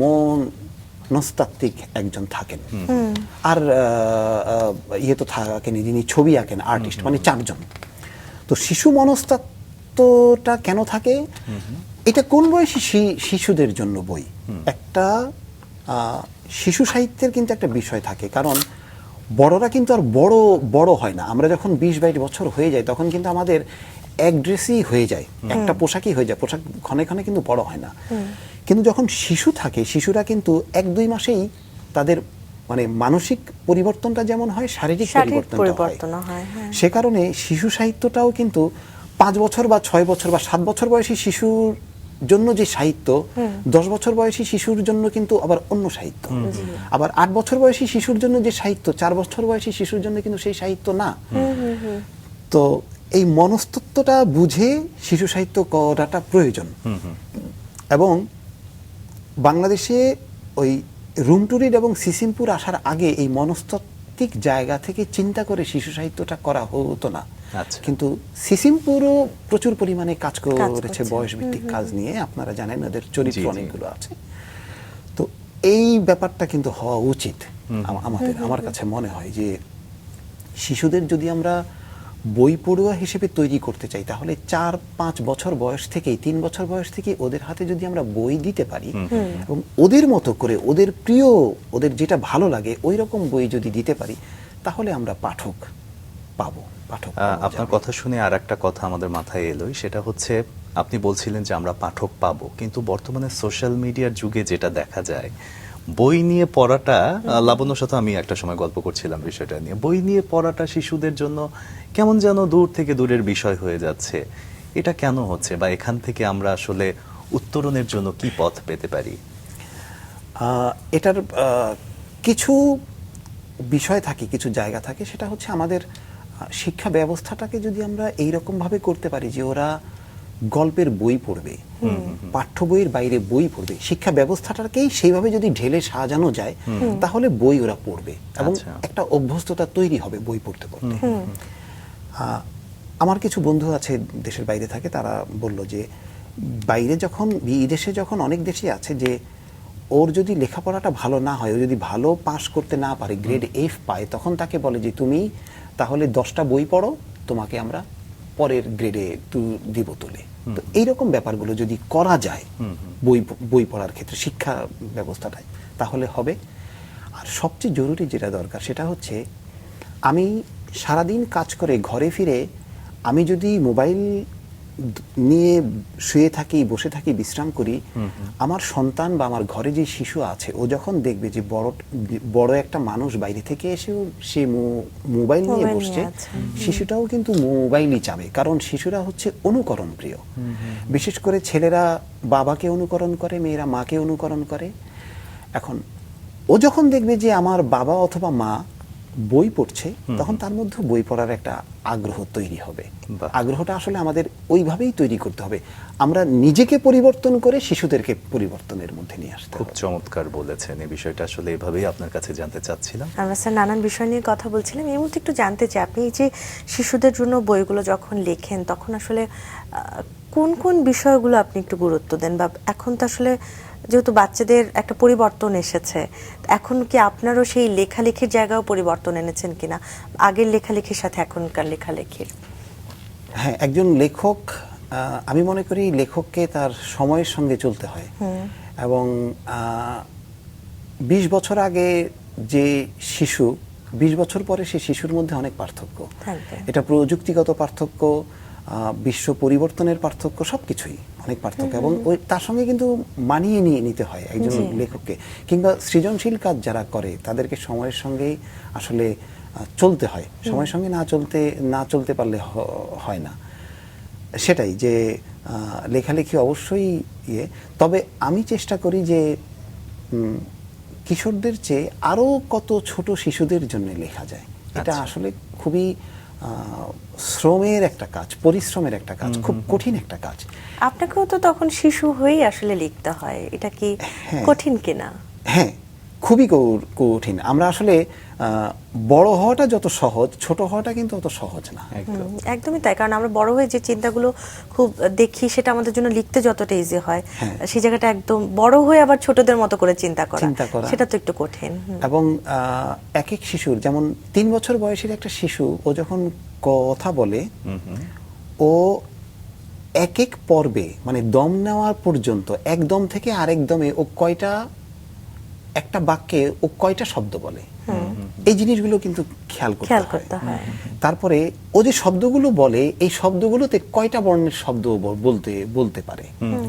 মনস্তাত্ত্বিক একজন থাকেন। আর ইয়ে তো থাকেন, যিনি ছবি আঁকেন, আর্টিস্ট, মানে 4 জন। তো শিশু মনস্তাত্ত্বটা কেন থাকে? এটা কোন বয়সী শিশুদের জন্য বই? একটা শিশু সাহিত্যের কিন্তু একটা বিষয় থাকে, কারণ বড়রা কিন্তু আর বড় হয় না। আমরা যখন 20-22 বছর হয়ে যায় তখন কিন্তু আমাদের এক ড্রেসই হয়ে যায়, একটা পোশাকই হয়ে যায়, পোশাক ক্ষণে ক্ষণে কিন্তু বড় হয় না। কিন্তু যখন শিশু থাকে, শিশুরা কিন্তু 1-2 মাসেই তাদের মানে মানসিক পরিবর্তনটা যেমন হয়, শারীরিক পরিবর্তনটা হয়। সে কারণে শিশু সাহিত্যটাও কিন্তু 5 বছর বা 6 বছর বা 7 বছর বয়সী শিশুর জন্য যে সাহিত্য, 10 বছর বয়সী শিশুর জন্য কিন্তু আবার অন্য সাহিত্য। আবার 8 বছর বয়সী শিশুর জন্য যে সাহিত্য, 4 বছর বয়সী শিশুর জন্য কিন্তু সেই সাহিত্য না। তো এই মনস্তত্ত্বটা বুঝে শিশু সাহিত্য করাটা প্রয়োজন। এবং বাংলাদেশে ওই রুম টু রিড এবং সিসিমপুর আসার আগে এই মনস্তাত্ত্বিক জায়গা থেকে চিন্তা করে শিশু সাহিত্যটা করা হতো না। কিন্তু সিসিমপুরও প্রচুর পরিমাণে কাজ করেছে বয়স ভিত্তিক কাজ নিয়ে, আপনারা জানেন ওদের চরিত্র অনেকগুলো আছে। তো এই ব্যাপারটা কিন্তু হওয়া উচিত আমার কাছে মনে হয় যে শিশুদের যদি আমরা বই পড়ুয়া হিসেবে তৈরি করতে চাই, তাহলে 4-5 বছর বয়স থেকেই, 3 বছর বয়স থেকে ওদের হাতে যদি আমরা বই দিতে পারি এবং ওদের মতো করে, ওদের প্রিয়, ওদের যেটা ভালো লাগে ওই রকম বই যদি দিতে পারি, তাহলে আমরা পাঠক পাবো। আপনার কথা শুনে আর একটা কথা আমাদের মাথায় এলো, সেটা হচ্ছে আপনি বলছিলেন যে আমরা পাঠক পাবো, কিন্তু বর্তমানে সোশ্যাল মিডিয়ার যুগে যেটা দেখা যায়, বই নিয়ে পড়াটা, লাবণ্যর সাথে আমি একটা সময় গল্প করছিলাম বিষয়টা নিয়ে, বই নিয়ে পড়াটা শিশুদের জন্য কেমন যেন দূর থেকে দূরের বিষয় হয়ে যাচ্ছে। এটা কেন হচ্ছে, বা এখান থেকে আমরা আসলে উত্তরণের জন্য কি পথ পেতে পারি? এটার কিছু বিষয় থাকে, কিছু জায়গা থাকে, সেটা হচ্ছে আমাদের শিক্ষা ব্যবস্থাটাকে যদি আমরা এইরকম ভাবে করতে পারি যে ওরা গল্পের বই পড়বে, পাঠ্য বইয়ের বাইরে বই পড়বে, শিক্ষা ব্যবস্থাটাকেই সেইভাবে যদি ঢেলে সাজানো যায়, তাহলে বই ওরা পড়বে এবং একটা অভ্যস্ততা তৈরি হবে বই পড়তে পড়তে। আমার কিছু বন্ধু আছে দেশের বাইরে থাকে, তারা বলল যে বাইরে যখন, বিদেশে যখন, অনেক দেশে আছে যে ওর যদি লেখাপড়াটা ভালো না হয়, ও যদি ভালো পাস করতে না পারে, গ্রেড F পায়, তখন তাকে বলে যে তুমি তাহলে 10টা বই পড়ো, তোমাকে আমরা পরের গ্রেডে দিব তুলে। তো এইরকম ব্যাপারগুলো যদি করা যায় বই পড়ার ক্ষেত্রে, শিক্ষা ব্যবস্থাটায়, তাহলে হবে। আর সবচেয়ে জরুরি যেটা দরকার সেটা হচ্ছে, আমি সারাদিন কাজ করে ঘরে ফিরে আমি যদি মোবাইল নিয়ে শুয়ে থাকি, বসে থাকি, বিশ্রাম করি, আমার সন্তান বা আমার ঘরে যে শিশু আছে ও যখন দেখবে যে বড় একটা মানুষ বাইরে থেকে এসেও সে মোবাইল নিয়ে বসছে, শিশুটাও কিন্তু মোবাইলই চাবে, কারণ শিশুরা হচ্ছে অনুকরণ প্রিয়। বিশেষ করে ছেলেরা বাবাকে অনুকরণ করে, মেয়েরা মাকে অনুকরণ করে। এখন ও যখন দেখবে যে আমার বাবা অথবা মা বই পড়ছে, তখন তার মধ্যে বই পড়ার একটা আগ্রহ তৈরি হবে। আগ্রহটা আসলে আমাদের ওইভাবেই তৈরি করতে হবে, আমরা নিজেকে পরিবর্তন করে শিশুদেরকে পরিবর্তনের মধ্যে নিয়ে আসতে। খুব চমৎকার বলেছেন, এই বিষয়টা আসলে এভাবেই আপনার কাছে জানতে চাচ্ছিলাম। আমরা স্যার নানান বিষয় নিয়ে কথা বলছিলাম, এই মুহূর্তে একটু জানতে চাই আপনি এই যে শিশুদের জন্য বইগুলো যখন লেখেন তখন আসলে কোন কোন বিষয়গুলো আপনি একটু গুরুত্ব দেন, বা এখন তো আসলে যেহেতু বাচ্চাদের একটা পরিবর্তন এসেছে, এখন কি আপনারও সেই লেখালেখির জায়গাও পরিবর্তন এনেছেন কিনা, আগের লেখালেখির সাথে এখনকার লেখালেখির? হ্যাঁ, একজন লেখক, আমি মনে করি লেখককে তার সময়ের সঙ্গে চলতে হয়। এবং 20 বছর আগে যে শিশু, 20 বছর পরে সেই শিশুর মধ্যে অনেক পার্থক্য। এটা প্রযুক্তিগত পার্থক্য, বিশ্ব পরিবর্তনের পার্থক্য, সবকিছুই অনেক পার্থক্য। এবং ওই তার সঙ্গে কিন্তু মানিয়ে নিয়ে নিতে হয় একজন লেখককে, কিংবা সৃজনশীল কাজ যারা করে তাদেরকে সময়ের সঙ্গেই আসলে চলতে হয়। সময়ের সঙ্গে না চলতে পারলে হয় না। সেটাই যে লেখালেখি অবশ্যই তবে আমি চেষ্টা করি যে কিশোরদের চেয়ে আরো কত ছোট শিশুদের জন্য লেখা যায়। এটা আসলে খুবই শ্রমের একটা কাজ, পরিশ্রমের একটা কাজ, খুব কঠিন একটা কাজ। আপনাকেও তো তখন শিশু হয়েই আসলে লিখতে হয়, এটা কি কঠিন কিনা? হ্যাঁ, খুবই কঠিন। আমরা আসলে বড় হওয়াটা যত সহজ, ছোট হওয়াটা কিন্তু অত সহজ না। একদমই তাই, কারণ আমরা বড় হয়ে যে চিন্তাগুলো খুব দেখি সেটা আমাদের জন্য লিখতে যতটা ইজি হয়, সেই জায়গাটা একদম বড় হয়ে আবার ছোটদের মতো করে চিন্তা করা সেটা তো একটু কঠিন। এবং এক এক শিশুর, যেমন 3 বছর বয়সের একটা শিশু, ও যখন কথা বলে, ও এক এক পর্বে, মানে দম নেওয়ার পর্যন্ত, এক দম থেকে আরেক দমে ও একটা বাক্যে ও কয়টা শব্দ বলে, এই জিনিসগুলো কিন্তু খেয়াল করতে হয়। তারপরে ও যে শব্দগুলো বলে, এই শব্দগুলোতে কয়টা বর্ণের শব্দ বলতে পারে,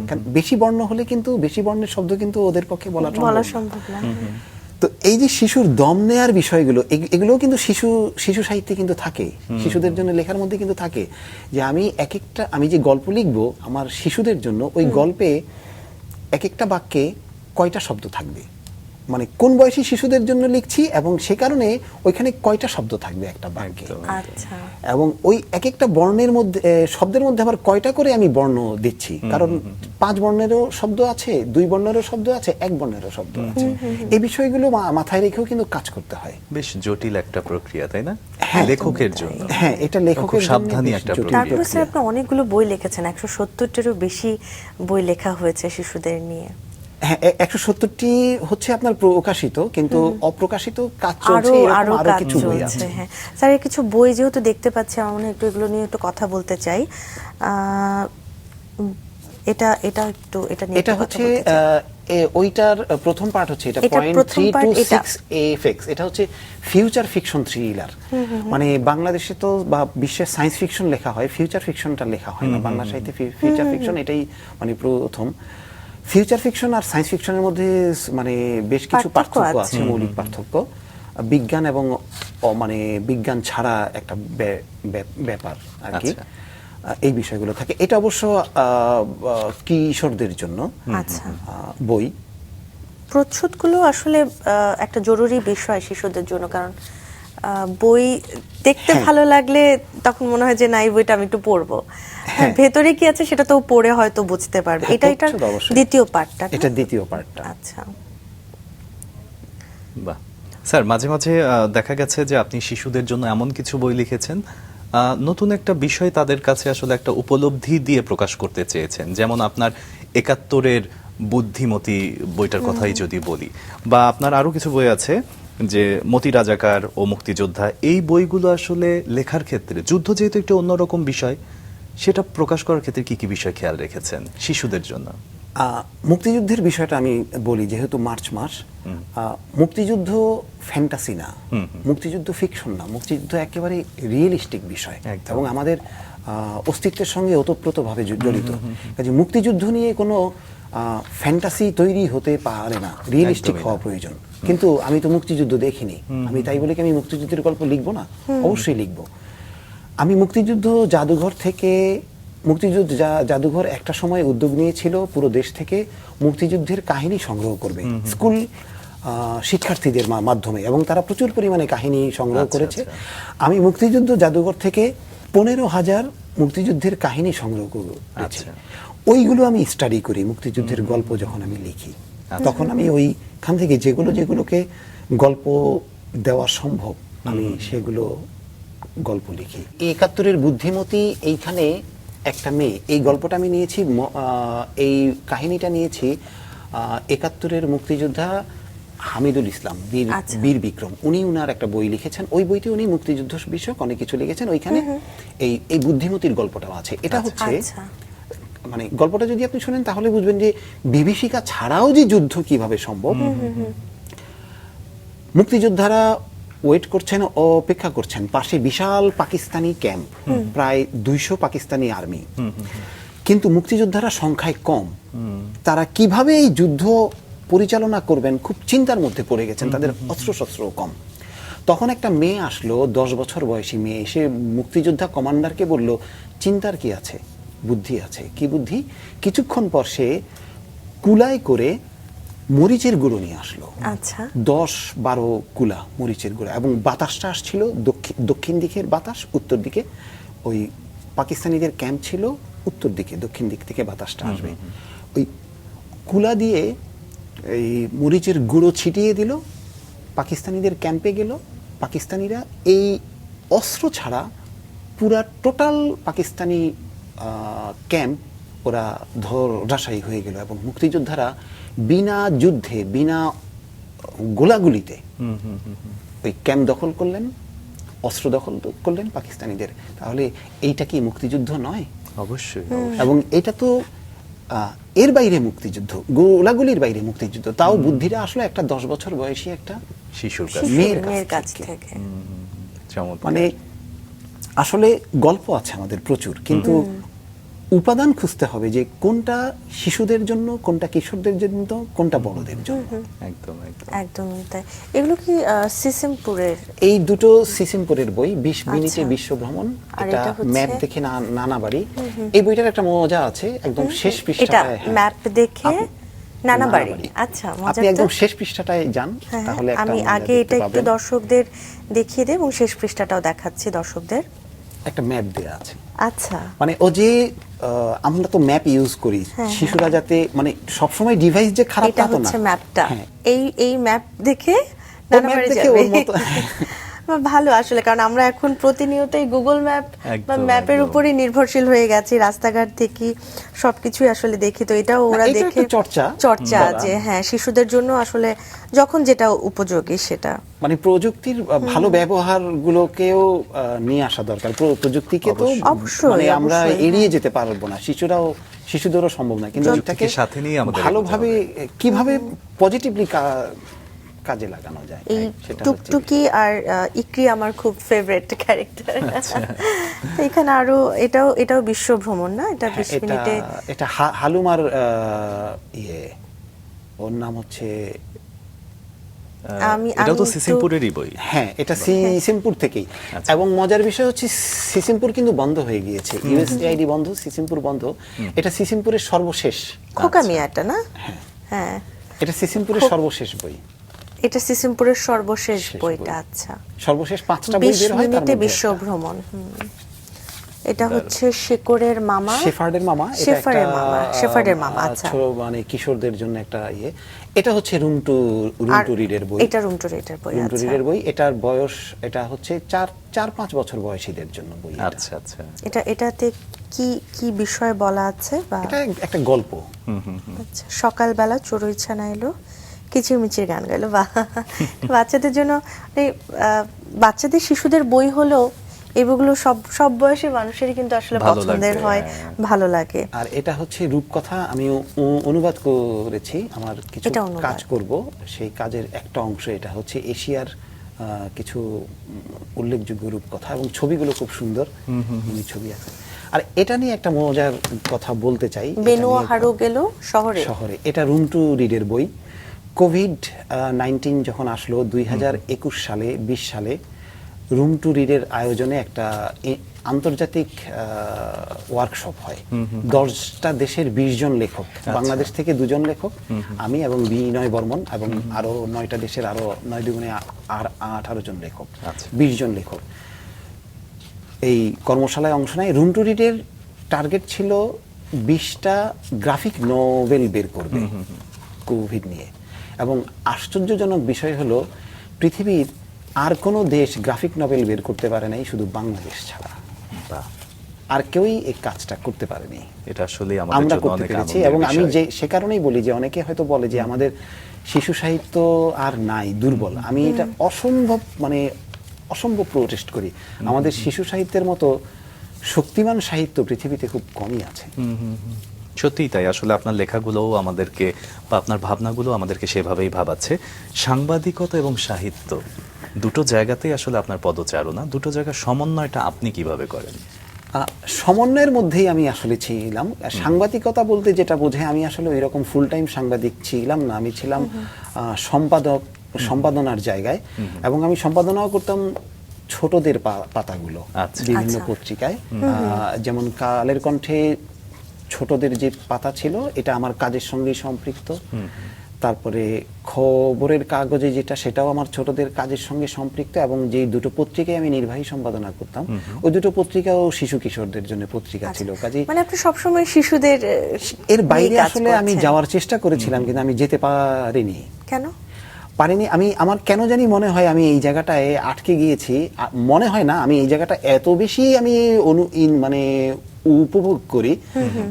কারণ বেশি বর্ণ হলে কিন্তু, বেশি বর্ণের শব্দ কিন্তু ওদের পক্ষে বলা সম্ভব না। তো এই যে শিশুর দম নেয়ার বিষয়গুলো, এগুলোও কিন্তু শিশু সাহিত্যে কিন্তু থাকে, শিশুদের জন্য লেখার মধ্যে কিন্তু থাকে। যে আমি যে গল্প লিখবো আমার শিশুদের জন্য, ওই গল্পে এক একটা বাক্যে কয়টা শব্দ থাকবে, মানে কোন বয়সী শিশুদের জন্য লিখছি, এবং সে কারণে ওইখানে কয়টা শব্দ থাকবে একটা বাক্যে। আচ্ছা। এবং ওই এক একটা বর্ণের মধ্যে, শব্দের মধ্যে আবার কয়টা করে আমি বর্ণ দিচ্ছি, কারণ 5 বর্ণেরও শব্দ আছে, 2 বর্ণেরও শব্দ আছে, 1 বর্ণেরও শব্দ আছে। এই বিষয়গুলো মাথায় রেখেও কিন্তু কাজ করতে হয়। বেশ জটিল একটা প্রক্রিয়া, তাই না? লেখকের জন্য। হ্যাঁ, এটা লেখকের জন্য সাবধানী একটা প্রক্রিয়া। তারপরে স্যার আপনি অনেকগুলো বই লিখেছেন, 170টিরও বেশি বই লেখা হয়েছে শিশুদের নিয়ে। হ্যাঁ, 170টি হচ্ছে আপনার প্রকাশিত, কিন্তু অপ্রকাশিত কাজ চলছে, আরো কিছু বই আছে। হ্যাঁ স্যার, কিছু বই যেহেতু দেখতে পাচ্ছি, আমার মনে একটু এগুলো নিয়ে একটু কথা বলতে চাই। এটা হচ্ছে ওইটার প্রথম পার্ট হচ্ছে, এটা পয়েন্ট 326 এফএক্স। এটা হচ্ছে ফিউচার ফিকশন থ্রিলার। মানে বাংলাদেশে তো বা বিশ্বের সায়েন্স ফিকশন লেখা হয়, ফিউচার ফিকশনটা লেখা হয় না বাংলা সাহিত্যে। ফিউচার ফিকশন এটাই মানে প্রথম। ফিউচার ফিকশন আর সায়েন্স ফিকশনের মধ্যে মানে বেশ কিছু পার্থক্য আছে, মৌলিক পার্থক্য। বিজ্ঞান এবং মানে বিজ্ঞান ছাড়া একটা ব্যাপার আর কি, এই বিষয়গুলো থাকে। এটা অবশ্য কিশোরদের জন্য বই। প্রচ্ছদগুলো আসলে একটা জরুরি বিষয় শিশুদের জন্য, কারণ বই দেখতে ভালো লাগলে তখন মনে হয় যে না, এই বইটা আমি একটু পড়বো। ভেতরে কি আছে সেটা তো পড়ে হয়তো বুঝতে পারবে। এটার দ্বিতীয় পার্টটা। এটা দ্বিতীয় পার্টটা। আচ্ছা, বাহ। স্যার, মাঝে মাঝে দেখা গেছে যে আপনি শিশুদের জন্য এমন কিছু বই লিখেছেন, নতুন একটা বিষয় তাদের কাছে আসলে একটা উপলব্ধি দিয়ে প্রকাশ করতে চেয়েছেন। যেমন আপনার 71-এর বুদ্ধিমতী বইটার কথাই যদি বলি, বা আপনার আরো কিছু বই আছে যে মতি রাজাকার ও মুক্তিযোদ্ধা। এই বইগুলো আসলে লেখার ক্ষেত্রে, যুদ্ধ যেহেতু একটা অন্যরকম বিষয়, সেটা প্রকাশ করার ক্ষেত্রে কি কি বিষয় খেয়াল রেখেছেন শিশুদের জন্য? মুক্তিযুদ্ধের বিষয়টা আমি বলি, যেহেতু মার্চ মাস, মুক্তিযুদ্ধ ফ্যান্টাসি না, মুক্তিযুদ্ধ ফিকশন না, মুক্তিযুদ্ধ একেবারে রিয়েলিস্টিক বিষয়। এবং আমাদের অস্তিত্বের সঙ্গে ওতপ্রোতভাবে জড়িত। কাজে মুক্তিযুদ্ধ নিয়ে কোনো ফ্যান্টাসি তৈরি হতে পারে না, রিয়েলিস্টিক হওয়া প্রয়োজন। কিন্তু আমি তো মুক্তিযুদ্ধ দেখিনি, আমি তাই বলে কি আমি মুক্তিযুদ্ধের গল্প লিখবো না? অবশ্যই লিখবো। আমি মুক্তিযুদ্ধ জাদুঘর থেকে, মুক্তিযুদ্ধ জাদুঘর একটা সময় উদ্যোগ নিয়েছিল পুরো দেশ থেকে মুক্তিযুদ্ধের কাহিনী সংগ্রহ করবে স্কুল শিক্ষার্থীদের মাধ্যমে, এবং তারা প্রচুর পরিমাণে কাহিনী সংগ্রহ করেছে। আমি মুক্তিযুদ্ধ জাদুঘর থেকে 15,000 মুক্তিযুদ্ধের কাহিনী সংগ্রহ করেছি। ওইগুলো আমি স্টাডি করি মুক্তিযুদ্ধের গল্প যখন আমি লিখি, তখন আমি ওইখান থেকে যেগুলোকে গল্প দেওয়া সম্ভব আমি সেগুলো গল্প লিখি। 71-এর বুদ্ধিমতী, এইখানে একটা মেয়ে, এই গল্পটা আমি নিয়েছি, এই কাহিনীটা নিয়েছি 71-এর মুক্তিযোদ্ধা হামিদুল ইসলাম, বীর বিক্রম। উনি উনার একটা বই লিখেছেন, ওই বইতে উনি মুক্তিযুদ্ধ বিষয়ক অনেক কিছু লিখেছেন। ওইখানে এই বুদ্ধিমতীর গল্পটাও আছে। এটা হচ্ছে মানে গল্পটা যদি আপনি শুনেন তাহলে বুঝবেন যে বিভীষিকা ছাড়াও যে যুদ্ধ কিভাবে সম্ভব। মুক্তিযোদ্ধারা ওয়েট করছেন, অপেক্ষা করছেন, পাশে বিশাল পাকিস্তানি ক্যাম্প, প্রায় 200 পাকিস্তানি আর্মি, কিন্তু মুক্তিযোদ্ধারা সংখ্যায় কম। তারা কিভাবে এই যুদ্ধ পরিচালনা করবেন খুব চিন্তার মধ্যে পড়ে গেছেন, তাদের অস্ত্রশস্ত্রও কম। তখন একটা মেয়ে আসলো, 10 বছর বয়সী মেয়ে, এসে মুক্তিযোদ্ধা কমান্ডারকে বলল, চিন্তার কি আছে, বুদ্ধি আছে। কি বুদ্ধি? কিছুক্ষণ পর সে কুলায় করে মরিচের গুঁড়ো নিয়ে আসলো। 10-12 কুলা মরিচের গুঁড়ো, এবং বাতাসটা আসছিল দক্ষিণ দিকের বাতাস, উত্তর দিকে ওই পাকিস্তানিদের ক্যাম্প ছিল উত্তর দিকে, দক্ষিণ দিক থেকে বাতাসটা আসবে। ওই কুলা দিয়ে এই মরিচের গুঁড়ো ছিটিয়ে দিল, পাকিস্তানিদের ক্যাম্পে গেল। পাকিস্তানিরা এই অস্ত্র ছাড়া পুরা টোটাল পাকিস্তানি ক্যাম্প ওরা ধরাশায়ী হয়ে গেল, এবং মুক্তিযোদ্ধারা বিনা যুদ্ধে, বিনা গোলাগুলিতে ওই ক্যাম্প দখল করলেন, অস্ত্র দখল করলেন পাকিস্তানিদের। তাহলে এইটা কি মুক্তিযুদ্ধ নয়? অবশ্যই। এবং এটা তো এর বাইরে মুক্তিযুদ্ধ, গোলাগুলির বাইরে মুক্তিযুদ্ধ, তাও বুদ্ধিটা আসলে একটা 10 বছর বয়সী একটা শিশুর মেয়ের কাছ থেকে। মানে আসলে গল্প আছে আমাদের প্রচুর, কিন্তু উপাদান খুঁজতে হবে যে কোনটা শিশুদের জন্য, কোনটা কিশোরদের জন্য, কোনটা বড়দের জন্য। একদম একদম তাই। এগুলো কি সিসিমপুরের? এই দুটো সিসিমপুরের বই, 20 মিনিটে বিশ্ব ভ্রমণ, এটা ম্যাপ দেখে নানা বাড়ি। এই বইটার একটা মজা আছে, একদম শেষ পৃষ্ঠাটায় ম্যাপ দেখে নানা বাড়ি। আচ্ছা, আপনি একদম শেষ পৃষ্ঠাটায় যান, তাহলে আমি আগে এটা একটু দর্শকদের দেখিয়ে দেব, এবং শেষ পৃষ্ঠাটাও দেখাচ্ছি দর্শকদের। একটা ম্যাপ দেয়া আছে। আচ্ছা, মানে ও যে আমরা তো ম্যাপ ইউজ করি, শিশুরা যাতে মানে সবসময় ডিভাইস যে খারাপ তা তো না। এটা হচ্ছে ম্যাপটা, এই ম্যাপ দেখে নানা বাড়ি যাবে। ভালো আসলে, কারণ আমরা এখন প্রতিনিয়তই গুগল ম্যাপ বা ম্যাপের উপরই নির্ভরশীল হয়ে গেছি, রাস্তাঘাট থেকে সবকিছুই আসলে দেখি। তো এটাও ওরা দেখে চর্চা যে হ্যাঁ, শিশুদের জন্য আসলে যখন যেটা উপযোগী সেটা, মানে প্রযুক্তির ভালো ব্যবহার গুলোকেও নিয়ে আসা দরকার। প্রযুক্তিকে তো মানে আমরা এড়িয়ে যেতে পারবো না, শিশুদেরও সম্ভব না, কিন্তু এটাকে সাথে নিয়ে আমাদের ভালোভাবে কিভাবে পজিটিভলি কাজে লাগানো যায়। এই টুকটুকি আর ইকরি আমার খুব ফেভারিট ক্যারেক্টার। এখানে আরো এটাও বিশ্ব ভ্রমণ না, এটা 20 মিনিটে। এটা হালুমার ওর নাম হচ্ছে, এটা তো সিসিমপুরেরই বই। হ্যাঁ, এটা সিসিমপুর থেকেই। এবং মজার বিষয় হচ্ছে সিসিমপুর কিন্তু বন্ধ হয়ে গিয়েছে, ইউএসএআইডি বন্ধ, সিসিমপুর বন্ধ। এটা সিসিমপুরের সর্বশেষ, খোকা মিয়াটা না? হ্যাঁ, এটা সিসিমপুরের সর্বশেষ বই। এটা সিসিমপুরের সর্বশেষ বইটা। আচ্ছা, সর্বশেষ 5টা বই বের হয়, 20 মিনিটে বিশ্ব ভ্রমণ। এটা হচ্ছে শেফার্ডের মামা। আচ্ছা, মানে কিশোরদের জন্য একটা এটা হচ্ছে রুম টু রিডের বই। এটা রুম টু রিডের বই। রুম টু রিডের বই। এটার বয়স, এটা হচ্ছে 4-5 বছর বয়সীদের জন্য বই। আচ্ছা আচ্ছা। এটাতে কি বিষয় বলা আছে? বা এটা একটা গল্প। আচ্ছা, সকালবেলা চড়ুই ছানা এলো, কিচিরমিচির গান গাইলো। বাচ্চাদের জন্য, বাচ্চাদের শিশুদের বই হলেও এগুলো সব বয়সী মানুষেরই কিন্তু আসলে পছন্দের হয়, ভালো লাগে। আর এটা হচ্ছে রূপকথা, আমি অনুবাদ করেছি, আমার কিছু কাজ করব, সেই কাজের একটা অংশ এটা হচ্ছে এশিয়ার কিছু উল্লেখযোগ্য রূপকথা, এবং ছবিগুলো খুব সুন্দর ছবি আছে। আর এটা নিয়ে একটা মজার কথা বলতে চাই, বেনু হারু গেল শহরে, এটা রুম টু রিডের বই। কোভিড-19 যখন আসলো 2021 সালে 20 সালে রুম টু রিডের আয়োজনে একটা আন্তর্জাতিক ওয়ার্কশপ হয়। 10টা দেশের 20 জন লেখক, বাংলাদেশ থেকে 2 জন লেখক, আমি এবং বিনয় বর্মন, এবং আরো 9টা দেশের আরো 9 দুগুণে 18 জন লেখক, 20 জন লেখক এই কর্মশালায় অংশ নেয়। রুম টু রিডের টার্গেট ছিল 20টা গ্রাফিক নোভেল বের করবে কোভিড নিয়ে, এবং আশ্চর্যজনক বিষয় হলো পৃথিবীর আর কোনো দেশ গ্রাফিক নভেল বের করতে পারে নাই শুধু বাংলাদেশ ছাড়া। আর কেউই এই কাজটা করতে পারেনি, এটা আসলে আমরা করতে পেরেছি। এবং আমি যে সে কারণেই বলি যে অনেকে হয়তো বলে যে আমাদের শিশু সাহিত্য আর নাই, দুর্বল। আমি এটা অসম্ভব প্রোটেস্ট করি। আমাদের শিশু সাহিত্যের মতো শক্তিমান সাহিত্য পৃথিবীতে খুব কমই আছে। সত্যিই তাই। আসলে আপনার লেখাগুলোও আমাদেরকে বা আপনার ভাবনাগুলো আমাদেরকে সেভাবেই ভাবাচ্ছে। সাংবাদিকতা এবং সাহিত্য দুটো জায়গাতেই আসলে আপনার পদচারণা, দুটো জায়গার সমন্বয়টা আপনি কিভাবে করেন? সমন্বয়ের মধ্যেই আমি আসলে ছিলাম। সাংবাদিকতা বলতে যেটা বোঝায়, আমি আসলে এরকম ফুল টাইম সাংবাদিক ছিলাম না। আমি ছিলাম সম্পাদনার জায়গায়, এবং আমি সম্পাদনাও করতাম ছোটদের পাতাগুলো বিভিন্ন পত্রিকায়। যেমন কালের কণ্ঠে ছোটদের যে পাতা ছিল, এটা আমার কাজের সঙ্গেই সম্পৃক্ত। তারপরে খবরের কাগজে যেটা, সেটাও আমার ছোটদের কাজের সঙ্গে সম্পৃক্ত। এবং যে দুটো পত্রিকায় আমি নির্বাহী সম্পাদনা করতাম, ওই দুটো পত্রিকাও শিশু কিশোরদের জন্য পত্রিকা ছিল। কাজেই মানে আপনি সবসময় শিশুদের এর বাইরে আসলে আমি যাওয়ার চেষ্টা করেছিলাম, কিন্তু আমি যেতে পারিনি। কেন পারিনি? আমার কেন জানি মনে হয় আমি এই জায়গাটায় আটকে গিয়েছি। মনে হয় না, আমি এই জায়গাটা এত বেশি আমি উপভোগ করি,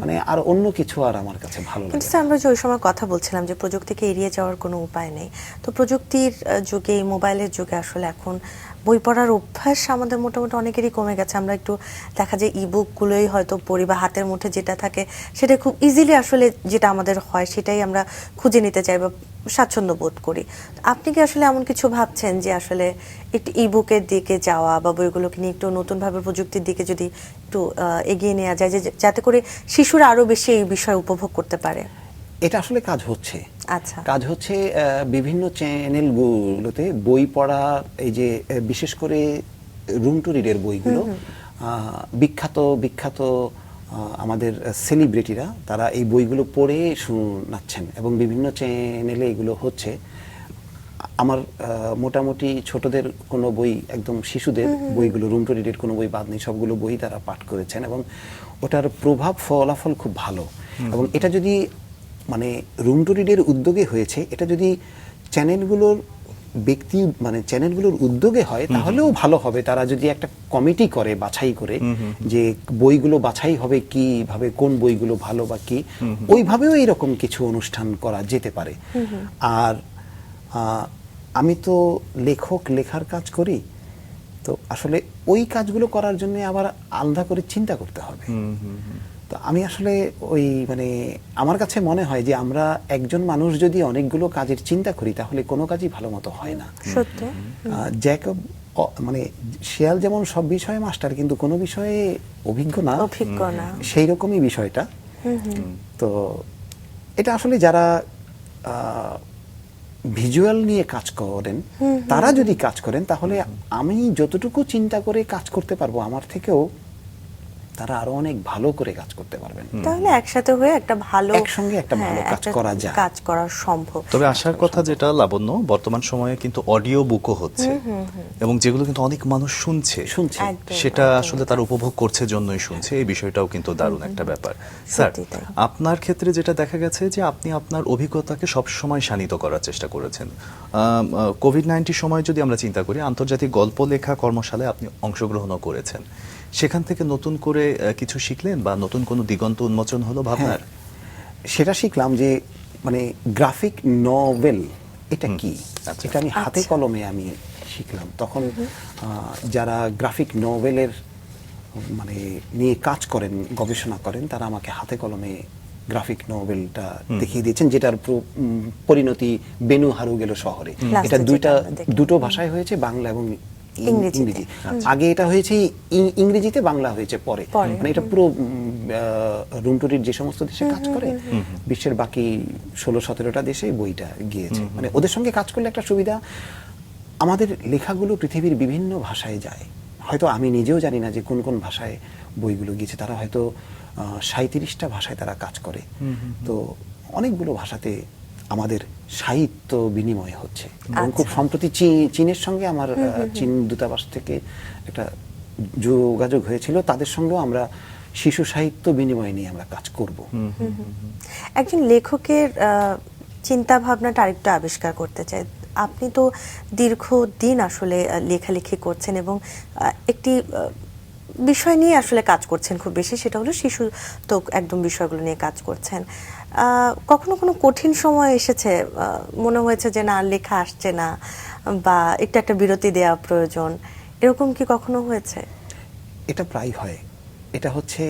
মানে আর অন্য কিছু আর আমার কাছে ভালো লাগে না। আমরা যে ওই সময় কথা বলছিলাম যে প্রযুক্তিকে এড়িয়ে যাওয়ার কোনো উপায় নেই, তো প্রযুক্তির যুগে, মোবাইলের যুগে আসলে এখন বই পড়ার অভ্যাস আমাদের মোটামুটি অনেকেরই কমে গেছে। আমরা একটু দেখা যায় ইবুকগুলোই হয়তো পড়ি, বা হাতের মুঠে যেটা থাকে সেটা খুব ইজিলি আসলে যেটা আমাদের হয় সেটাই আমরা খুঁজে নিতে চাই বা স্বাচ্ছন্দ্য বোধ করি। আপনি কি আসলে এমন কিছু ভাবছেন যে আসলে একটু ইবুকের দিকে যাওয়া বা বইগুলোকে নিয়ে একটু নতুনভাবে প্রযুক্তির দিকে যদি একটু এগিয়ে নেওয়া যায়, যাতে করে শিশুরা আরো বেশি এই বিষয় উপভোগ করতে পারে? এটা আসলে কাজ হচ্ছে। আচ্ছা, কাজ হচ্ছে বিভিন্ন চ্যানেলগুলোতে বই পড়া, এই যে বিশেষ করে রুম টু রিডের বইগুলো, বিখ্যাত আমাদের সেলিব্রিটিরা তারা এই বইগুলো পড়ে শোনাচ্ছেন, এবং বিভিন্ন চ্যানেলে এগুলো হচ্ছে। আমার মোটামুটি ছোটদের কোনো বই, একদম শিশুদের বইগুলো, রুম টু রিডের কোনো বই বাদ নেই, সবগুলো বই তারা পাঠ করেছেন, এবং ওটার প্রভাব ফলাফল খুব ভালো। এবং এটা যদি রুম টু রিডের উদ্যোগে হয়েছে, এটা যদি চ্যানেলগুলোর উদ্যোগে হয় তাহলেও ভালো হবে। তারা যদি একটা কমিটি করে, বাছাই করে, যে বইগুলো বাছাই হবে কিভাবে, কোন বইগুলো ভালো বা কি, ওইভাবেও এরকম কিছু অনুষ্ঠান করা যেতে পারে। আর আমি তো লেখার কাজ করি, তো আসলে ওই কাজগুলো করার জন্য আবার আলাদা করে চিন্তা করতে হবে। তো আমি আসলে আমার কাছে মনে হয় যে আমরা একজন মানুষ যদি অনেকগুলো কাজের চিন্তা করি, তাহলে কোনো কাজই ভালো মতো হয় না। সত্যি জ্যাকব শিয়াল যেমন সব বিষয়ে মাস্টার, কিন্তু কোনো বিষয়ে অভিজ্ঞ না, সেই রকমই বিষয়টা। তো এটা আসলে যারা ভিজুয়াল নিয়ে কাজ করেন, তারা যদি কাজ করেন, তাহলে আমি যতটুকু চিন্তা করে কাজ করতে পারবো, আমার থেকেও তারা আরো অনেক ভালো করে কাজ করতে পারবেন। তাহলে একসাথে হয়ে একসঙ্গে একটা ভালো কাজ করা সম্ভব। তবে আসার কথা যেটা, লাবণ্য, বর্তমান সময়ে কিন্তু অডিও বুকও হচ্ছে, এবং যেগুলো কিন্তু অনেক মানুষ শুনছে, সেটা আসলে তার উপভোগ করছে জন্যই শুনছে। এই বিষয়টাও কিন্তু দারুণ একটা ব্যাপার। স্যার, আপনার ক্ষেত্রে যেটা দেখা গেছে যে আপনি আপনার অভিজ্ঞতাকে সবসময় শানিত করার চেষ্টা করেছেন। কোভিড-19 সময় যদি আমরা চিন্তা করি, আন্তর্জাতিক গল্প লেখা কর্মশালায় আপনি অংশগ্রহণও করেছেন। সেখান থেকে নতুন করে কিছু শিখলেন, বা নতুন কোনো দিগন্ত উন্মোচন হলো ভাবনার? সেটা শিখলাম যে গ্রাফিক নভেল এটা কি, এটা আমি হাতে কলমে আমি শিখলাম। তখন যারা গ্রাফিক নভেলের নিয়ে কাজ করেন, গবেষণা করেন, তারা আমাকে হাতে কলমে গ্রাফিক নভেলটা দেখিয়ে দিয়েছেন, যেটার পরিণতি বেনু হারু গেল শহরে। এটা দুটো ভাষায় হয়েছে, বাংলা এবং ইংরেজিতে। আগে এটা হয়েছে ইংরেজিতে, বাংলা হয়েছে পরে। মানে এটা পুরো রুমটুরির যে সমস্ত দেশে কাজ করে বিশ্বের বাকি 16-17টা দেশে বইটা গিয়েছে। মানে ওদের সঙ্গে কাজ করলে একটা সুবিধা, আমাদের লেখাগুলো পৃথিবীর বিভিন্ন ভাষায় যায়। হয়তো আমি নিজেও জানি না যে কোন কোন ভাষায় বইগুলো গিয়েছে। তারা হয়তো 37টা ভাষায় তারা কাজ করে। তো অনেকগুলো ভাষাতে আমাদের সাহিত্য বিনিময় হচ্ছে। এবং খুব সম্প্রতি চীনের সঙ্গে আমার চীন দূতাবাস থেকে একটা যোগাযোগ হয়েছিল, তাদের সঙ্গেও আমরা শিশু সাহিত্য বিনিময় নিয়ে আমরা কাজ করব। একজন লেখকের চিন্তা ভাবনাটা আরেকটু আবিষ্কার করতে চাই। আপনি তো দীর্ঘদিন আসলে লেখালেখি করছেন এবং একটি বিষয় নিয়ে আসলে কাজ করছেন খুব বেশি, সেটা হলো শিশু তো একদম বিষয়গুলো নিয়ে কাজ করছেন। কখনো কোনো কঠিন সময় এসেছে, মনে হয়েছে যে না লেখা আসছে না বা একটু একটা বিরতি দেওয়া প্রয়োজন, এরকম কি কখনো হয়েছে? এটা প্রায় হয়। এটা হচ্ছে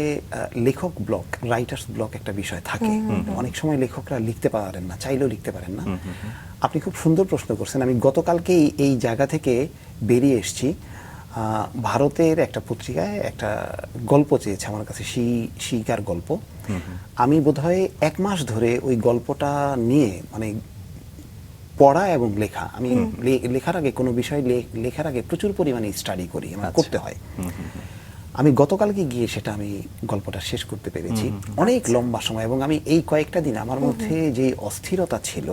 লেখক ব্লক, রাইটার্স ব্লক একটা বিষয় থাকে। অনেক সময় লেখকরা লিখতে পারেন না, চাইলেও লিখতে পারেন না। আপনি খুব সুন্দর প্রশ্ন করছেন। আমি গতকালকেই এই জায়গা থেকে বেরিয়ে এসেছি। ভারতের একটা পত্রিকায় একটা গল্প চেয়েছে আমার কাছে, শিকার গল্প। আমি বোধহয় 1 মাস ধরে ওই গল্পটা নিয়ে মানে পড়া এবং লেখা, আমি লেখার আগে কোনো বিষয় লেখার আগে প্রচুর পরিমাণে স্টাডি করি, আমার করতে হয়। আমি গতকালকে গিয়ে সেটা আমি গল্পটা শেষ করতে পেরেছি অনেক লম্বা সময়। এবং আমি এই কয়েকটা দিন আমার মধ্যে যে অস্থিরতা ছিল,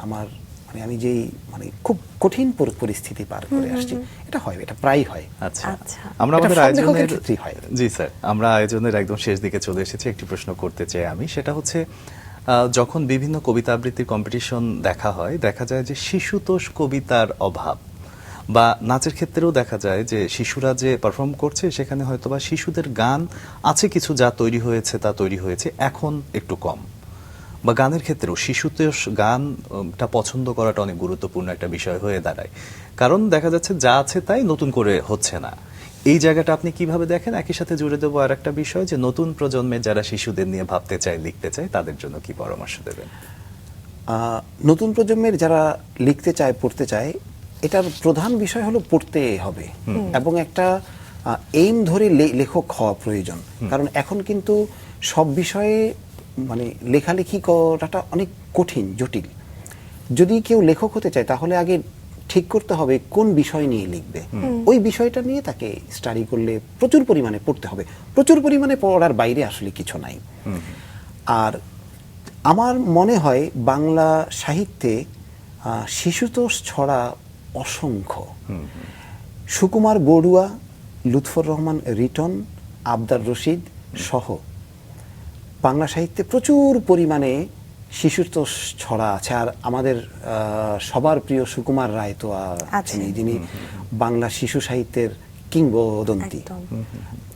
আমার মানে আমি যেই মানে খুব কঠিন পরিস্থিতি পার করে আসছি, এটা হয়, এটা প্রায় হয়। আচ্ছা, আমরা আমাদের আয়োজনের জি স্যার, আমরা আয়োজনের একদম শেষ দিকে চলে এসেছি। একটি প্রশ্ন করতে চাই আমি, সেটা হচ্ছে যখন বিভিন্ন কবিতা আবৃত্তির কম্পিটিশন দেখা হয়, দেখা যায় যে শিশুতোষ কবিতার অভাব, বা নাচের ক্ষেত্রেও দেখা যায় যে শিশুরা যে পারফর্ম করছে সেখানে হয়তোবা শিশুদের গান আছে কিছু, যা তৈরি হয়েছে তা তৈরি হয়েছে, এখন একটু কম। বা গানের ক্ষেত্রেও শিশুতোষ গানটা পছন্দ করাটা অনেক গুরুত্বপূর্ণ একটা বিষয় হয়ে দাঁড়ায়, কারণ দেখা যাচ্ছে যা আছে তাই নতুন করে হচ্ছে না। এই জায়গাটা আপনি কিভাবে দেখেন? একই সাথে জুড়ে দেবো আর একটা বিষয়, যে নতুন প্রজন্মের যারা শিশুদের নিয়ে ভাবতে চায়, লিখতে চায়, তাদের জন্য কি পরামর্শ দেবেন? নতুন প্রজন্মের যারা লিখতে চায়, পড়তে চায়, এটার প্রধান বিষয় হলো পড়তে হবে এবং একটা এইম ধরে লেখক হওয়া প্রয়োজন। কারণ এখন কিন্তু সব বিষয়ে মানে লেখালেখি করাটা অনেক কঠিন, জটিল। যদি কেউ লেখক হতে চায় তাহলে আগে ঠিক করতে হবে কোন বিষয় নিয়ে লিখবে। ওই বিষয়টা নিয়ে তাকে স্টাডি করলে প্রচুর পরিমাণে পড়তে হবে। প্রচুর পরিমাণে পড়ার বাইরে আসলে কিছু নাই। আর আমার মনে হয় বাংলা সাহিত্যে শিশুতোষ ছড়া অসংখ্য। সুকুমার বড়ুয়া, লুৎফর রহমান রিটন, আবদার রশিদ সহ বাংলা সাহিত্যে প্রচুর পরিমাণে শিশুতোষ ছড়া আছে। আর আমাদের সবার প্রিয় সুকুমার রায় তো আছেন, যিনি বাংলা শিশু সাহিত্যের কিংবদন্তি,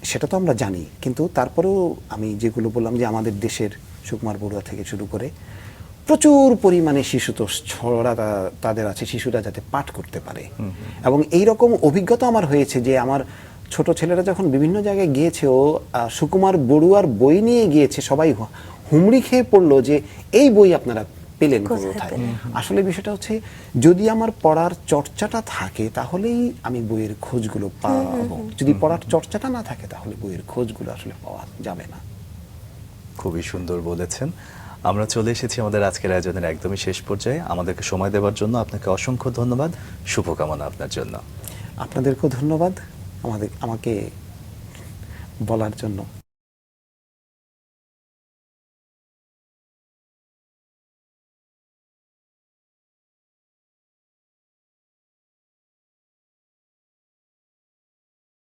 সেটা তো আমরা জানি। কিন্তু তারপরেও আমি যেগুলো বললাম যে আমাদের দেশের সুকুমার বড়ুয়া থেকে শুরু করে প্রচুর পরিমাণে শিশুতোষ ছড়া তাদের আছে, শিশুরা যাতে পাঠ করতে পারে। এবং এই রকম অভিজ্ঞতা আমার হয়েছে যে আমার ছোট ছেলেরা যখন বিভিন্ন জায়গায় গিয়েছে, ও সুকুমার বড়ুয়ার বই নিয়ে গিয়েছে, সবাই হুমড়ি খেয়ে পড়লো যে এই বই আপনারা পেলেন কোথায়। আসলে বিষয়টা হচ্ছে, যদি আমার পড়ার চর্চাটা থাকে তাহলেই আমি বইয়ের খোঁজগুলো পাবো। যদি পড়ার চর্চাটা না থাকে তাহলে বইয়ের খোঁজগুলো আসলে পাওয়া যাবে না। খুবই সুন্দর বলেছেন। আমরা চলে এসেছি আমাদের আজকের আয়োজনের একদমই শেষ পর্যায়ে। আমাদেরকে সময় দেওয়ার জন্য আপনাকে অসংখ্য ধন্যবাদ। শুভকামনা আপনার জন্য। আপনাদেরকেও ধন্যবাদ আমাকে বলার জন্য।